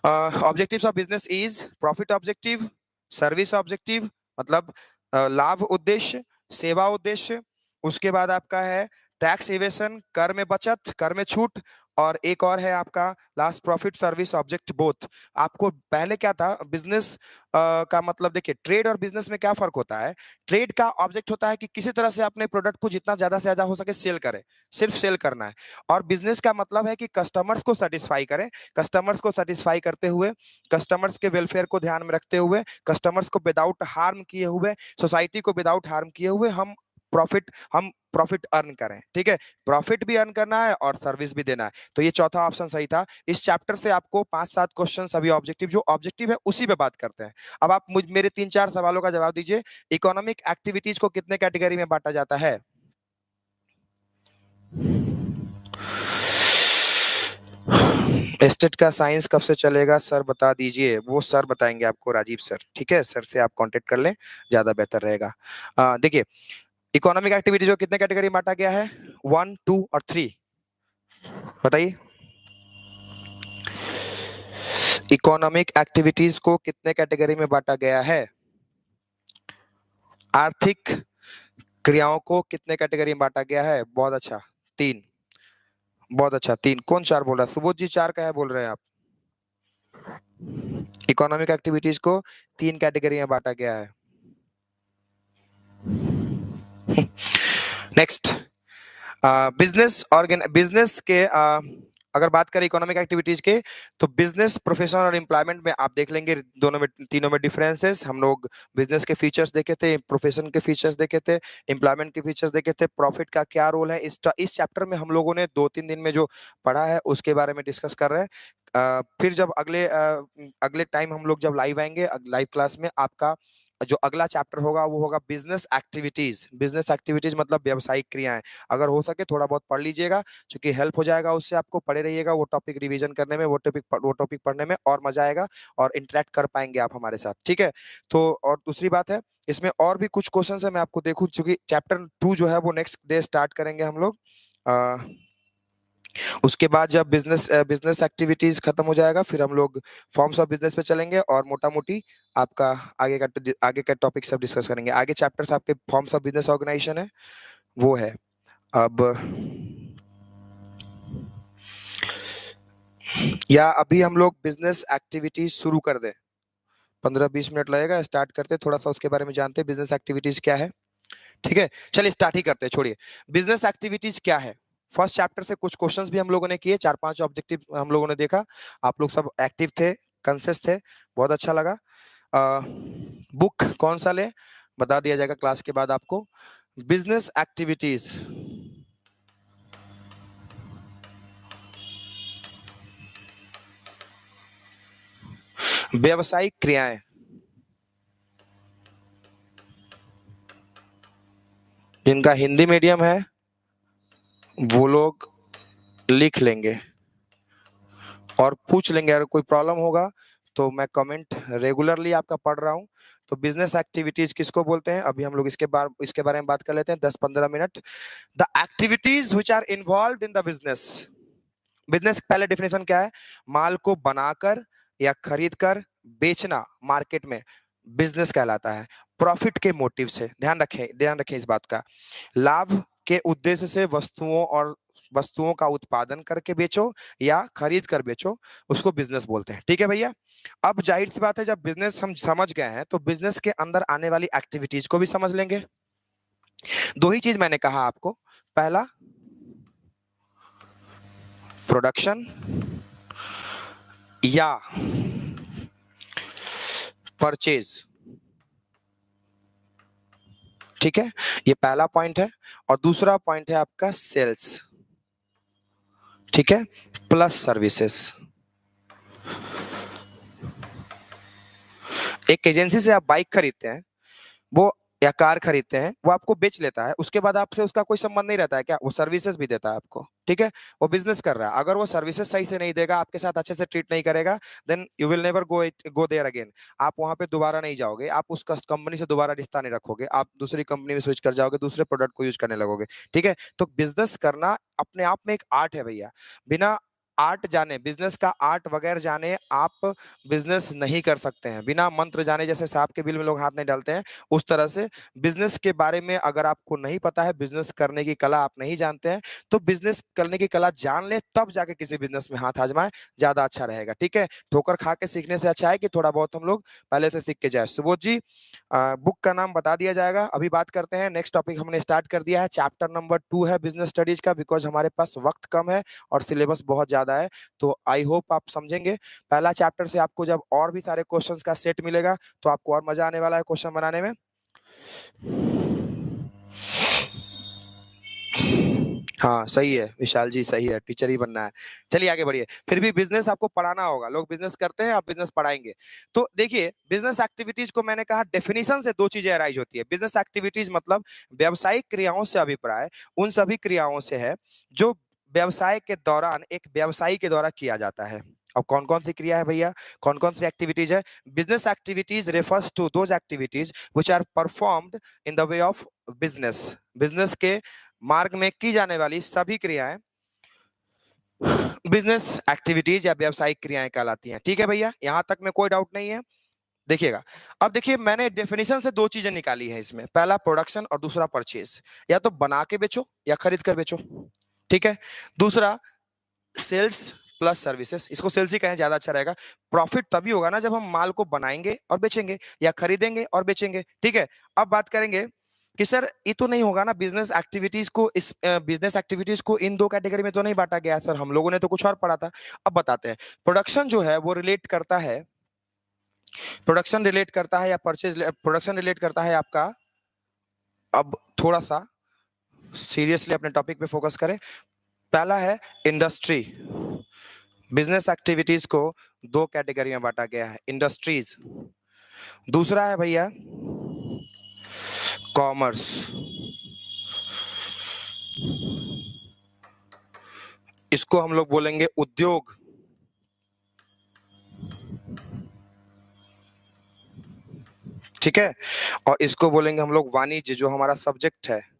objectives of business is profit objective, service objective मतलब लाभ उद्देश्य, सेवा उद्देश्य, उसके बाद आपका है टैक्स इवेशन, कर में बचत, कर में छूट, और एक और है आपका last profit service object both. आपको पहले क्या था बिजनेस का मतलब, देखिए ट्रेड और बिजनेस में क्या फर्क होता है? ट्रेड का ऑब्जेक्ट होता है कि किसी तरह से अपने प्रोडक्ट को जितना ज्यादा से ज्यादा हो सके सेल करें, सिर्फ सेल करना है। और बिजनेस का मतलब है कि कस्टमर्स को सेटिस्फाई करें, कस्टमर्स को सेटिस्फाई करते हुए, कस्टमर्स के वेलफेयर को ध्यान में रखते हुए, कस्टमर्स को विदाउट हार्म किए हुए, सोसाइटी को विदाउट हार्म किए हुए हम प्रॉफिट अर्न करें। ठीक है, प्रॉफिट भी अर्न करना है और सर्विस भी देना है। तो ये चौथा ऑप्शन सही था। इस चैप्टर से आपको 5-7 क्वेश्चन अभी ऑब्जेक्टिव जो ऑब्जेक्टिव है उसी पे बात करते हैं। अब आप मेरे 3-4 सवालों का जवाब दीजिए। इकोनॉमिक एक्टिविटीज को कितने कैटेगरी में बांटा जाता है? एस्टेट का साइंस कब से चलेगा सर बता दीजिए। वो सर बताएंगे आपको, राजीव सर। ठीक है, सर से आप कांटेक्ट कर लें, ज्यादा बेहतर रहेगा। देखिए, इकोनॉमिक एक्टिविटीज को कितने कैटेगरी में बांटा गया है? 1, 2 और 3, बताइए। इकोनॉमिक एक्टिविटीज को कितने कैटेगरी में बांटा गया है? आर्थिक क्रियाओं को कितने कैटेगरी में बांटा गया है? बहुत अच्छा, 3। बहुत अच्छा, 3। कौन 4 बोल रहा है? सुबोध जी 4 का है बोल रहे हैं आप। इकोनॉमिक एक्टिविटीज को 3 कैटेगरी में बांटा गया है। नेक्स्ट, बिजनेस के अगर बात करें इकोनॉमिक एक्टिविटीज के, तो बिजनेस, प्रोफेशन और एम्प्लॉयमेंट में आप देख लेंगे दोनों में, तीनों में डिफरेंसेस। हम लोग बिजनेस के फीचर्स देखे थे, प्रोफेशन के फीचर्स देखे थे, एम्प्लॉयमेंट के फीचर्स देखे थे, प्रॉफिट का क्या रोल है। इस चैप्टर में हम लोगों ने 2-3 दिन में जो पढ़ा है उसके बारे में डिस्कस कर रहे हैं। फिर जब अगले टाइम हम लोग जब लाइव आएंगे लाइव क्लास में, आपका जो अगला चैप्टर होगा वो होगा बिजनेस एक्टिविटीज। बिजनेस एक्टिविटीज मतलब व्यवसायिक क्रियाएं। अगर हो सके थोड़ा बहुत पढ़ लीजिएगा, क्योंकि हेल्प हो जाएगा उससे, आपको पढ़े रहिएगा, वो टॉपिक रिवीजन करने में, वो टॉपिक पढ़ने में और मजा आएगा, और इंटरेक्ट कर पाएंगे आप हमारे साथ। ठीक है, तो और दूसरी बात है, इसमें और भी कुछ क्वेश्चन है, मैं आपको देखूं, क्योंकि चैप्टर 2 जो है वो नेक्स्ट डे स्टार्ट करेंगे हम लोग। उसके बाद जब बिजनेस एक्टिविटीज खत्म हो जाएगा, फिर हम लोग फॉर्म्स ऑफ बिजनेस पे चलेंगे और मोटा मोटी आपका आगे का टॉपिक सब डिस्कस करेंगे। आगे चैप्टर्स आपके फॉर्म्स ऑफ बिजनेस ऑर्गेनाइजेशन है, वो है। अब या अभी हम लोग बिजनेस एक्टिविटीज शुरू कर दें? 15-20 मिनट लगेगा, स्टार्ट करते, थोड़ा सा उसके बारे में जानते हैं बिजनेस एक्टिविटीज क्या है। ठीक है, चलिए स्टार्ट ही करते हैं, छोड़िए। बिजनेस एक्टिविटीज क्या है? फर्स्ट चैप्टर से कुछ क्वेश्चंस भी हम लोगों ने किए, 4-5 ऑब्जेक्टिव हम लोगों ने देखा, आप लोग सब एक्टिव थे, कंसेस थे, बहुत अच्छा लगा। बुक कौन सा ले बता दिया जाएगा क्लास के बाद आपको। बिजनेस एक्टिविटीज, व्यावसायिक क्रियाएं, जिनका हिंदी मीडियम है वो लोग लिख लेंगे और पूछ लेंगे, अगर कोई प्रॉब्लम होगा तो मैं कमेंट रेगुलरली आपका पढ़ रहा हूँ। तो बिजनेस एक्टिविटीज किसको बोलते हैं, अभी हम लोग इसके बारे में बात कर लेते हैं 10-15 minute. The activities which are involve in the business. Business पहले डेफिनेशन क्या है, माल को बनाकर या खरीद कर बेचना मार्केट में बिजनेस कहलाता है। प्रॉफिट के मोटिव से, ध्यान रखें इस बात का, लाभ के उद्देश्य से वस्तुओं का उत्पादन करके बेचो या खरीद कर बेचो, उसको बिजनेस बोलते हैं। ठीक है भैया। अब जाहिर सी बात है, जब बिजनेस हम समझ गए हैं तो बिजनेस के अंदर आने वाली एक्टिविटीज को भी समझ लेंगे। दो ही चीज मैंने कहा आपको, पहला प्रोडक्शन या परचेज। ठीक है, ये पहला पॉइंट है। और दूसरा पॉइंट है आपका सेल्स, ठीक है, प्लस सर्विसेज। एक एजेंसी से आप बाइक खरीदते हैं, वो या कार खरीदते हैं, वो आपको बेच लेता है, उसके बाद आपसे उसका कोई संबंध नहीं रहता है क्या, वो सर्विसेज भी देता है आपको। ठीक है, वो बिजनेस कर रहा है, अगर वो सर्विसेज सही से नहीं देगा, आपके साथ अच्छे से ट्रीट नहीं करेगा, then you will never go there again. आप वहां पे दोबारा नहीं जाओगे, आप उस कंपनी से दोबारा रिश्ता नहीं रखोगे, आप दूसरी कंपनी में स्विच कर जाओगे, दूसरे प्रोडक्ट को यूज करने लगोगे। ठीक है, तो बिजनेस करना अपने आप में एक आर्ट है भैया। बिना आर्ट जाने, बिजनेस का आर्ट वगैरह जाने आप बिजनेस नहीं कर सकते हैं। बिना मंत्र जाने, जैसे सांप के बिल में लोग हाथ नहीं डालते हैं, उस तरह से बिजनेस के बारे में अगर आपको नहीं पता है, बिजनेस करने की कला आप नहीं जानते हैं, तो बिजनेस करने की कला जान ले तब जाके किसी बिजनेस में हाथ आजमाए, ज्यादा अच्छा रहेगा। ठीक है, ठोकर खा के सीखने से अच्छा है कि थोड़ा बहुत हम लोग पहले से सीख के जाए। सुबोध जी, बुक का नाम बता दिया जाएगा। अभी बात करते हैं, नेक्स्ट टॉपिक हमने स्टार्ट कर दिया है, चैप्टर नंबर 2 है बिजनेस स्टडीज का, बिकॉज हमारे पास वक्त कम है और सिलेबस बहुत ज्यादा है, तो आई होप आप समझेंगे। पहला चैप्टर से आपको जब और भी सारे क्वेश्चंस का सेट मिलेगा तो आपको और मजा आने वाला है क्वेश्चन बनाने में। हाँ सही है विशाल जी, सही है, टीचर ही बनना है। चलिए आगे बढ़िए। फिर भी बिजनेस आपको पढ़ाना होगा, लोग बिजनेस करते हैं, आप बिजनेस पढ़ाएंगे। तो देखिए, बिजनेस एक्टिविटीज को मैंने कहा डेफिनेशन से दो चीजें अराइज होती है। बिजनेस एक्टिविटीज मतलब व्यावसायिक क्रियाओं से अभिप्राय उन सभी क्रियाओं से है जो व्यवसाय के दौरान एक व्यवसायी के द्वारा किया जाता है। अब कौन कौन सी क्रिया है भैया, कौन कौन सी एक्टिविटीज है? Business activities refers to those activities which are performed in the way of business. Business के मार्ग में की जाने वाली सभी क्रियाएं बिजनेस एक्टिविटीज या व्यावसायिक क्रियाएं कहलाती हैं। ठीक है भैया, यहां तक में कोई डाउट नहीं है। देखिएगा, अब देखिए मैंने डेफिनेशन से दो चीजें निकाली है इसमें, पहला प्रोडक्शन और दूसरा परचेज। या तो बना के बेचो या खरीद कर बेचो। ठीक है, दूसरा सेल्स प्लस सर्विसेज, इसको सेल्स ही कहें ज्यादा अच्छा रहेगा। प्रॉफिट तभी होगा ना जब हम माल को बनाएंगे और बेचेंगे या खरीदेंगे और बेचेंगे। ठीक है, अब बात करेंगे कि सर ये तो नहीं होगा ना, बिजनेस एक्टिविटीज को इन दो कैटेगरी में तो नहीं बांटा गया सर, हम लोगों ने तो कुछ और पढ़ा था। अब बताते हैं, प्रोडक्शन जो है वो रिलेट करता है, प्रोडक्शन रिलेट करता है या परचेज, प्रोडक्शन रिलेट करता है आपका, अब थोड़ा सा सीरियसली अपने टॉपिक पे फोकस करें। पहला है इंडस्ट्री। बिजनेस एक्टिविटीज को दो कैटेगरी में बांटा गया है, इंडस्ट्रीज। दूसरा है भैया कॉमर्स। इसको हम लोग बोलेंगे उद्योग। ठीक है, और इसको बोलेंगे हम लोग वाणिज्य, जो हमारा सब्जेक्ट है।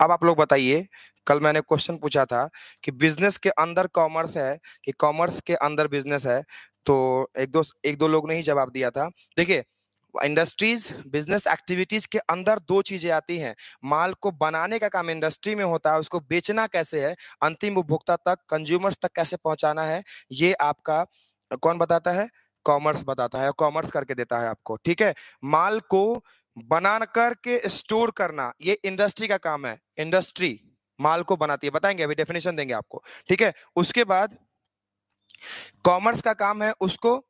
अब आप लोग बताइए, कल मैंने क्वेश्चन पूछा था कि बिजनेस के अंदर कॉमर्स है कि कॉमर्स के अंदर बिजनेस है, तो एक दो लोग ने ही जवाब दिया था। देखिए, इंडस्ट्रीज बिजनेस एक्टिविटीज के अंदर दो चीजें आती हैं। माल को बनाने का काम इंडस्ट्री में होता है, उसको बेचना कैसे है, अंतिम उपभोक्ता तक, कंज्यूमर्स तक कैसे पहुंचाना है, ये आपका कौन बताता है? कॉमर्स बताता है, कॉमर्स करके देता है आपको। ठीक है, माल को बना करके स्टोर करना ये इंडस्ट्री का काम है। इंडस्ट्री माल को बनाती है, बताएंगे, अभी डेफिनेशन देंगे आपको। ठीक है, उसके बाद कॉमर्स का काम है उसको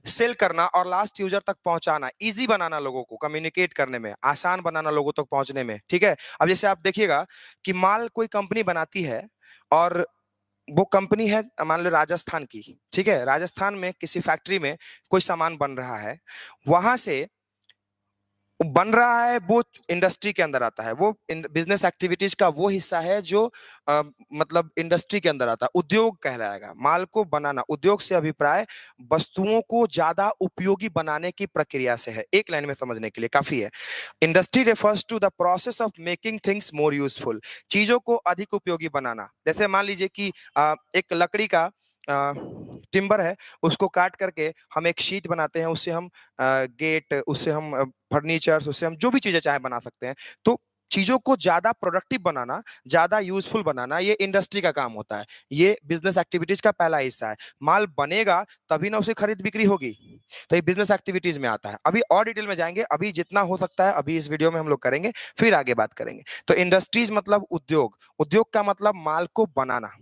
सेल करना और लास्ट यूजर तक पहुंचाना, इजी बनाना, लोगों को कम्युनिकेट करने में आसान बनाना, लोगों तक पहुंचने में। ठीक है, अब जैसे आप देखिएगा कि माल कोई कंपनी बनाती है और वो कंपनी है मान लो राजस्थान की। ठीक है, राजस्थान में किसी फैक्ट्री में कोई सामान बन रहा है, वहां से बन रहा है, वो इंडस्ट्री के अंदर आता है, वो बिजनेस एक्टिविटीज का वो हिस्सा है जो मतलब इंडस्ट्री के अंदर आता है, उद्योग कहलाएगा। माल को बनाना, उद्योग से अभिप्राय वस्तुओं को ज्यादा उपयोगी बनाने की प्रक्रिया से है। एक लाइन में समझने के लिए काफी है। Industry refers to the process of making things more useful, चीजों को अधिक उपयोगी बनाना। जैसे मान लीजिए कि एक लकड़ी का टिम्बर है, उसको काट करके हम एक शीट बनाते हैं, उससे हम गेट, उससे हम फर्नीचर्स, उससे हम जो भी चीजें चाहे बना सकते हैं। तो चीजों को ज्यादा प्रोडक्टिव बनाना, ज्यादा यूजफुल बनाना, ये इंडस्ट्री का काम होता है। ये बिजनेस एक्टिविटीज का पहला हिस्सा है। माल बनेगा तभी ना उसे खरीद बिक्री होगी, तो ये बिजनेस एक्टिविटीज में आता है। अभी और डिटेल में जाएंगे, अभी जितना हो सकता है अभी इस वीडियो में हम लोग करेंगे, फिर आगे बात करेंगे। तो इंडस्ट्रीज मतलब उद्योग, उद्योग का मतलब माल को बनाना,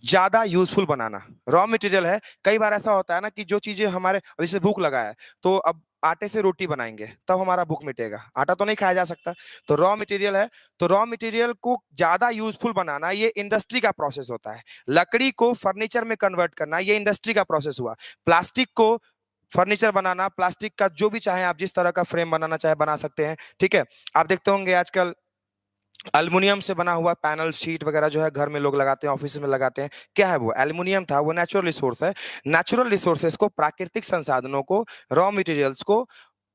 ज्यादा यूजफुल बनाना। रॉ मटेरियल है, कई बार ऐसा होता है ना कि जो चीजें हमारे, अभी से भूख लगा है तो अब आटे से रोटी बनाएंगे तब हमारा भूख मिटेगा, आटा तो नहीं खाया जा सकता, तो रॉ मटेरियल है। तो रॉ मटेरियल को ज्यादा यूजफुल बनाना ये इंडस्ट्री का प्रोसेस होता है। लकड़ी को फर्नीचर में कन्वर्ट करना ये इंडस्ट्री का प्रोसेस हुआ। प्लास्टिक को फर्नीचर बनाना, प्लास्टिक का जो भी चाहे आप जिस तरह का फ्रेम बनाना चाहे बना सकते हैं। ठीक है, आप देखते होंगे आजकल एल्युमिनियम से बना हुआ पैनल शीट वगैरह जो है घर में लोग लगाते हैं, ऑफिस में लगाते हैं। क्या है वो? एल्युमिनियम था, वो नेचुरल रिसोर्स है। नेचुरल रिसोर्सेज को, प्राकृतिक संसाधनों को, रॉ मटेरियल्स को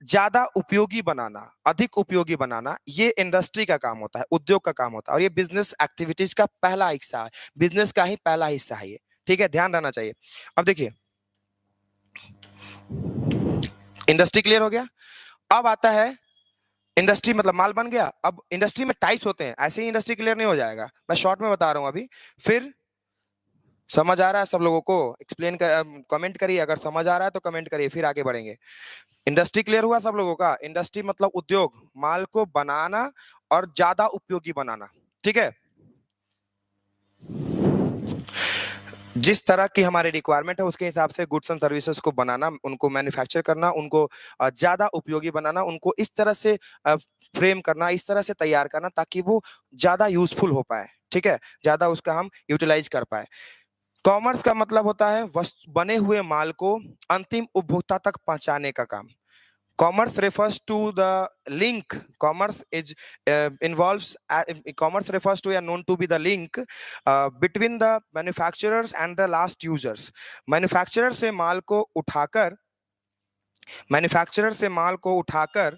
ज्यादा उपयोगी बनाना, अधिक उपयोगी बनाना, ये इंडस्ट्री का काम होता है, उद्योग का काम होता है। और ये बिजनेस एक्टिविटीज का पहला हिस्सा है, बिजनेस का ही पहला हिस्सा है ये। ठीक है, ध्यान रहना चाहिए। अब देखिए, इंडस्ट्री क्लियर हो गया। अब आता है इंडस्ट्री मतलब माल बन गया। अब इंडस्ट्री में टाइप्स होते हैं, ऐसे ही इंडस्ट्री क्लियर नहीं हो जाएगा, मैं शॉर्ट में बता रहा हूं अभी। फिर समझ आ रहा है सब लोगों को? एक्सप्लेन कर, कमेंट करिए अगर समझ आ रहा है तो कमेंट करिए, फिर आगे बढ़ेंगे। इंडस्ट्री क्लियर हुआ सब लोगों का? इंडस्ट्री मतलब उद्योग, माल को बनाना और ज्यादा उपयोगी बनाना। ठीक है, जिस तरह की हमारी रिक्वायरमेंट है उसके हिसाब से गुड्स एंड सर्विसेज को बनाना, उनको मैन्युफैक्चर करना, उनको ज्यादा उपयोगी बनाना, उनको इस तरह से फ्रेम करना, इस तरह से तैयार करना ताकि वो ज्यादा यूजफुल हो पाए। ठीक है, ज्यादा उसका हम यूटिलाइज कर पाए। कॉमर्स का मतलब होता है वस्तु, बने हुए माल को अंतिम उपभोक्ता तक पहुंचाने का काम। Commerce refers to the link. Commerce is involves. Commerce refers to, या known to be, the link between the manufacturers and the last users. Manufacturer से माल को उठाकर, मैन्युफैक्चरर से माल को उठाकर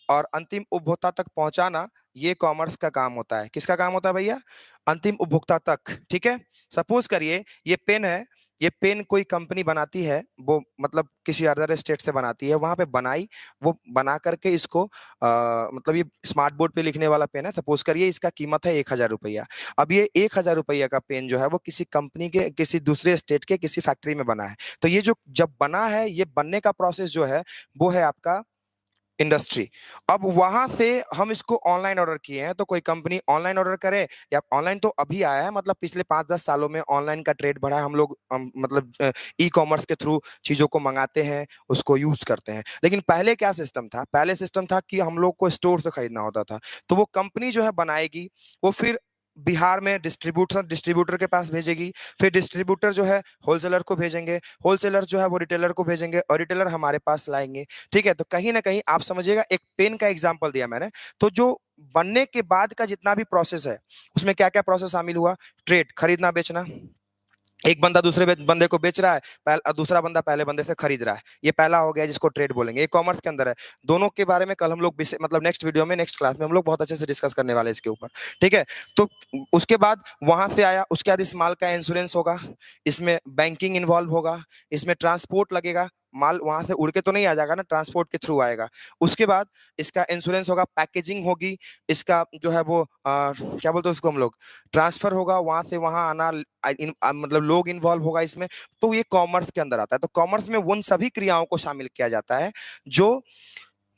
और अंतिम उपभोक्ता तक पहुंचाना, ये कॉमर्स का काम होता है। किसका काम होता है भैया? अंतिम उपभोक्ता तक। ठीक है, सपोज करिए ये पेन है, ये पेन कोई कंपनी बनाती है, वो मतलब किसी अदर स्टेट से बनाती है, वहां पे बनाई, वो बना करके इसको मतलब ये स्मार्ट बोर्ड पे लिखने वाला पेन है, सपोज करिए इसका कीमत है 1,000 रुपया। अब ये 1,000 रुपया का पेन जो है वो किसी कंपनी के, किसी दूसरे स्टेट के किसी फैक्ट्री में बना है। तो ये जो जब बना है, ये बनने का प्रोसेस जो है वो है आपका इंडस्ट्री। अब वहां से हम इसको ऑनलाइन ऑर्डर किए हैं, तो कोई कंपनी ऑनलाइन ऑर्डर करे, या ऑनलाइन तो अभी आया है, मतलब पिछले 5-10 सालों में ऑनलाइन का ट्रेड बढ़ा है। हम लोग मतलब ई कॉमर्स के थ्रू चीजों को मंगाते हैं, उसको यूज करते हैं। लेकिन पहले क्या सिस्टम था? पहले सिस्टम था कि हम लोग को स्टोर से खरीदना होता था। तो वो कंपनी जो है बनाएगी, वो फिर बिहार में डिस्ट्रीब्यूटर डिस्ट्रीब्यूटर के पास भेजेगी, फिर डिस्ट्रीब्यूटर जो है होलसेलर को भेजेंगे, होलसेलर जो है वो रिटेलर को भेजेंगे, और रिटेलर हमारे पास लाएंगे। ठीक है, तो कहीं ना कहीं आप समझिएगा, एक पेन का एग्जांपल दिया मैंने, तो जो बनने के बाद का जितना भी प्रोसेस है, उसमें क्या क्या प्रोसेस शामिल हुआ? ट्रेड, खरीदना बेचना, एक बंदा दूसरे बंदे को बेच रहा है, दूसरा बंदा पहले बंदे से खरीद रहा है, ये पहला हो गया जिसको ट्रेड बोलेंगे। ये कॉमर्स के अंदर है। दोनों के बारे में कल हम लोग मतलब नेक्स्ट वीडियो में, नेक्स्ट क्लास में हम लोग बहुत अच्छे से डिस्कस करने वाले हैं इसके ऊपर। ठीक है, तो उसके बाद वहां से आया, उसके बाद इस माल का इंश्योरेंस होगा, इसमें बैंकिंग इन्वॉल्व होगा, इसमें ट्रांसपोर्ट लगेगा, माल वहां से उड़ के तो नहीं आ जाएगा ना, ट्रांसपोर्ट के थ्रू आएगा। उसके बाद इसका इंश्योरेंस होगा, पैकेजिंग होगी, इसका जो है वो क्या बोलते हैं उसको हम लोग, ट्रांसफर होगा, वहां से वहां आना, मतलब लोग इन्वॉल्व होगा इसमें। तो ये कॉमर्स के अंदर आता है। तो कॉमर्स में उन सभी क्रियाओं को शामिल किया जाता है जो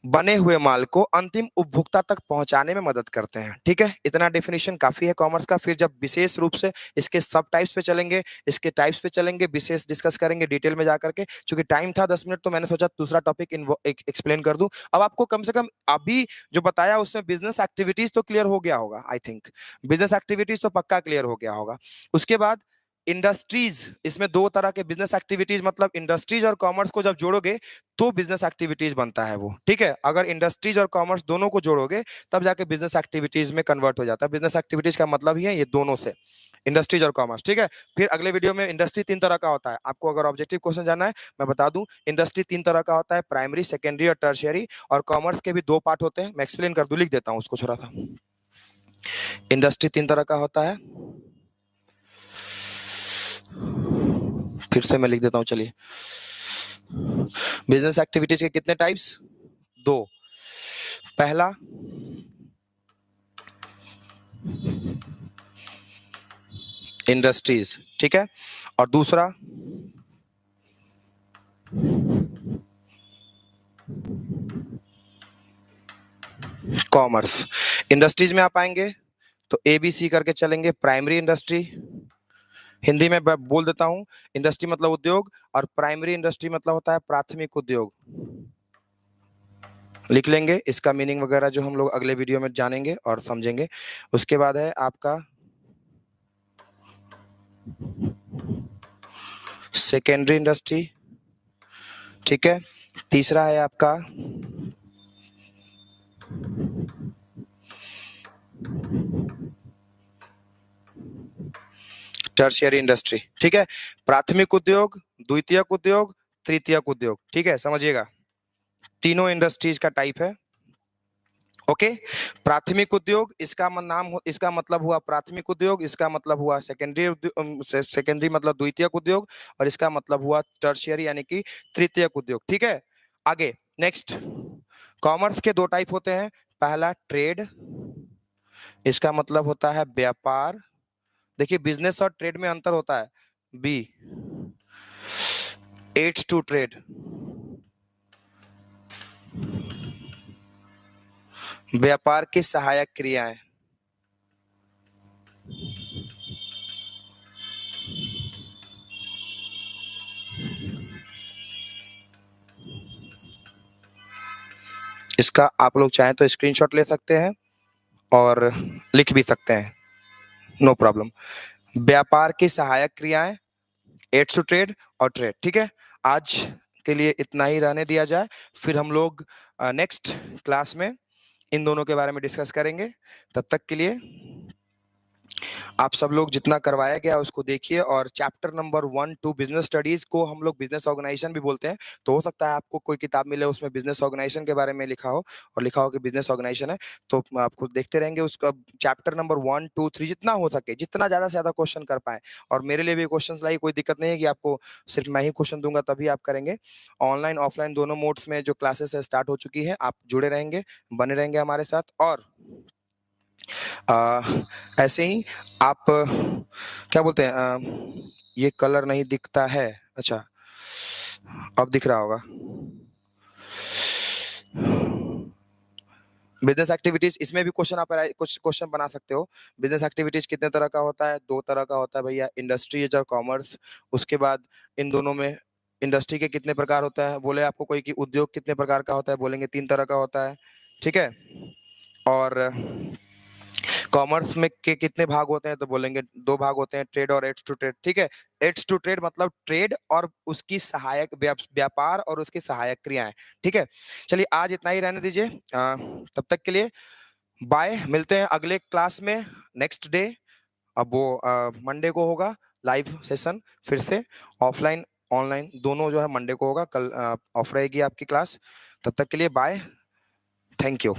बने हुए माल को अंतिम उपभोक्ता तक पहुंचाने में मदद करते हैं। ठीक है, इतना डेफिनेशन काफी है कॉमर्स का। फिर जब विशेष रूप से इसके सब टाइप्स पे चलेंगे, इसके टाइप्स पे चलेंगे, विशेष डिस्कस करेंगे डिटेल में जाकर के। चूंकि टाइम था 10 मिनट, तो मैंने सोचा दूसरा टॉपिक एक्सप्लेन कर दूं। अब आपको कम से कम अभी जो बताया उसमें बिजनेस एक्टिविटीज तो क्लियर हो गया होगा। आई थिंक बिजनेस एक्टिविटीज तो पक्का क्लियर हो गया होगा। उसके बाद इंडस्ट्रीज, इसमें दो तरह के बिजनेस एक्टिविटीज, मतलब इंडस्ट्रीज और कॉमर्स को जब जोड़ोगे तो बिजनेस एक्टिविटीज बनता है वो। ठीक है, अगर इंडस्ट्रीज और कॉमर्स दोनों को जोड़ोगे तब जाके बिजनेस एक्टिविटीज में कन्वर्ट हो जाता है। बिजनेस एक्टिविटीज का मतलब ही है ये दोनों से, इंडस्ट्रीज और कॉमर्स। ठीक है, फिर अगले वीडियो में इंडस्ट्री तीन तरह का होता है। आपको अगर ऑब्जेक्टिव क्वेश्चन जानना है मैं बता दूं, इंडस्ट्री तीन तरह का होता है, प्राइमरी, सेकेंडरी और टर्शियरी। और कॉमर्स के भी दो पार्ट होते हैं, मैं एक्सप्लेन कर दूं, लिख देता हूं उसको थोड़ा सा। इंडस्ट्री तीन तरह का होता है, फिर से मैं लिख देता हूं, चलिए। बिजनेस एक्टिविटीज के कितने टाइप्स? दो। पहला इंडस्ट्रीज, ठीक है, और दूसरा कॉमर्स। इंडस्ट्रीज में आप आएंगे तो ए बी सी करके चलेंगे। प्राइमरी इंडस्ट्री, हिंदी में बोल देता हूं, इंडस्ट्री मतलब उद्योग, और प्राइमरी इंडस्ट्री मतलब होता है प्राथमिक उद्योग। लिख लेंगे, इसका मीनिंग वगैरह जो हम लोग अगले वीडियो में जानेंगे और समझेंगे। उसके बाद है आपका सेकेंडरी इंडस्ट्री, ठीक है। तीसरा है आपका टर्शियरी इंडस्ट्री, ठीक है। प्राथमिक उद्योग, द्वितीयक उद्योग, तृतीयक उद्योग, ठीक है, समझिएगा। तीनों इंडस्ट्रीज का टाइप है। ओके, प्राथमिक उद्योग, इसका इसका मतलब हुआ प्राथमिक उद्योग, इसका मतलब हुआ सेकेंडरी, सेकेंडरी मतलब द्वितीयक उद्योग, और इसका मतलब हुआ टर्शियरी यानी कि तृतीयक उद्योग। ठीक है, आगे नेक्स्ट। कॉमर्स के दो टाइप होते हैं। पहला ट्रेड, इसका मतलब होता है व्यापार। देखिए बिजनेस और ट्रेड में अंतर होता है। बी, एड्स टू ट्रेड, व्यापार की सहायक क्रियाएं। इसका आप लोग चाहें तो स्क्रीनशॉट ले सकते हैं और लिख भी सकते हैं, नो प्रॉब्लम। व्यापार की सहायक क्रियाएं, एड्स टू ट्रेड और ट्रेड। ठीक है, आज के लिए इतना ही रहने दिया जाए, फिर हम लोग नेक्स्ट क्लास में इन दोनों के बारे में डिस्कस करेंगे। तब तक के लिए आप सब लोग जितना करवाया गया उसको देखिए। और चैप्टर नंबर 1-2 बिजनेस स्टडीज को हम लोग बिजनेस ऑर्गेनाइजेशन भी बोलते हैं। तो हो सकता है आपको कोई किताब मिले उसमें बिजनेस ऑर्गेनाइजेशन के बारे में लिखा हो, और लिखा हो कि बिजनेस ऑर्गेनाइजेशन है, तो आप खुद देखते रहेंगे उसका। चैप्टर नंबर 1-2-3 जितना हो सके, जितना ज्यादा से ज्यादा क्वेश्चन कर पाए। और मेरे लिए भी क्वेश्चन लाई, कोई दिक्कत नहीं है कि आपको सिर्फ मैं ही क्वेश्चन दूंगा तभी आप करेंगे। ऑनलाइन ऑफलाइन दोनों मोड्स में जो क्लासेस है स्टार्ट हो चुकी है, आप जुड़े रहेंगे, बने रहेंगे हमारे साथ। और आ, ऐसे ही आप क्या बोलते हैं, ये कलर नहीं दिखता है, अच्छा अब दिख रहा होगा। बिजनेस एक्टिविटीज, इसमें भी क्वेश्चन आप कुछ क्वेश्चन बना सकते हो। बिजनेस एक्टिविटीज कितने तरह का होता है? दो तरह का होता है भैया, इंडस्ट्रीज और कॉमर्स। उसके बाद इन दोनों में इंडस्ट्री के कितने प्रकार होता है? बोले आपको कोई कि उद्योग कितने प्रकार का होता है, बोलेंगे 3 तरह का होता है। ठीक है, और कॉमर्स में के कितने भाग होते हैं? तो बोलेंगे 2 भाग होते हैं, ट्रेड और एड्स टू ट्रेड। ठीक है, एड्स टू ट्रेड मतलब ट्रेड और उसकी सहायक व्यापार और उसकी सहायक क्रियाएं। ठीक है, चलिए आज इतना ही रहने दीजिए। तब तक के लिए बाय, मिलते हैं अगले क्लास में नेक्स्ट डे। अब वो मंडे को होगा लाइव सेशन, फिर से ऑफलाइन ऑनलाइन दोनों जो है मंडे को होगा। कल ऑफ रहेगी आपकी क्लास। तब तक के लिए बाय, थैंक यू।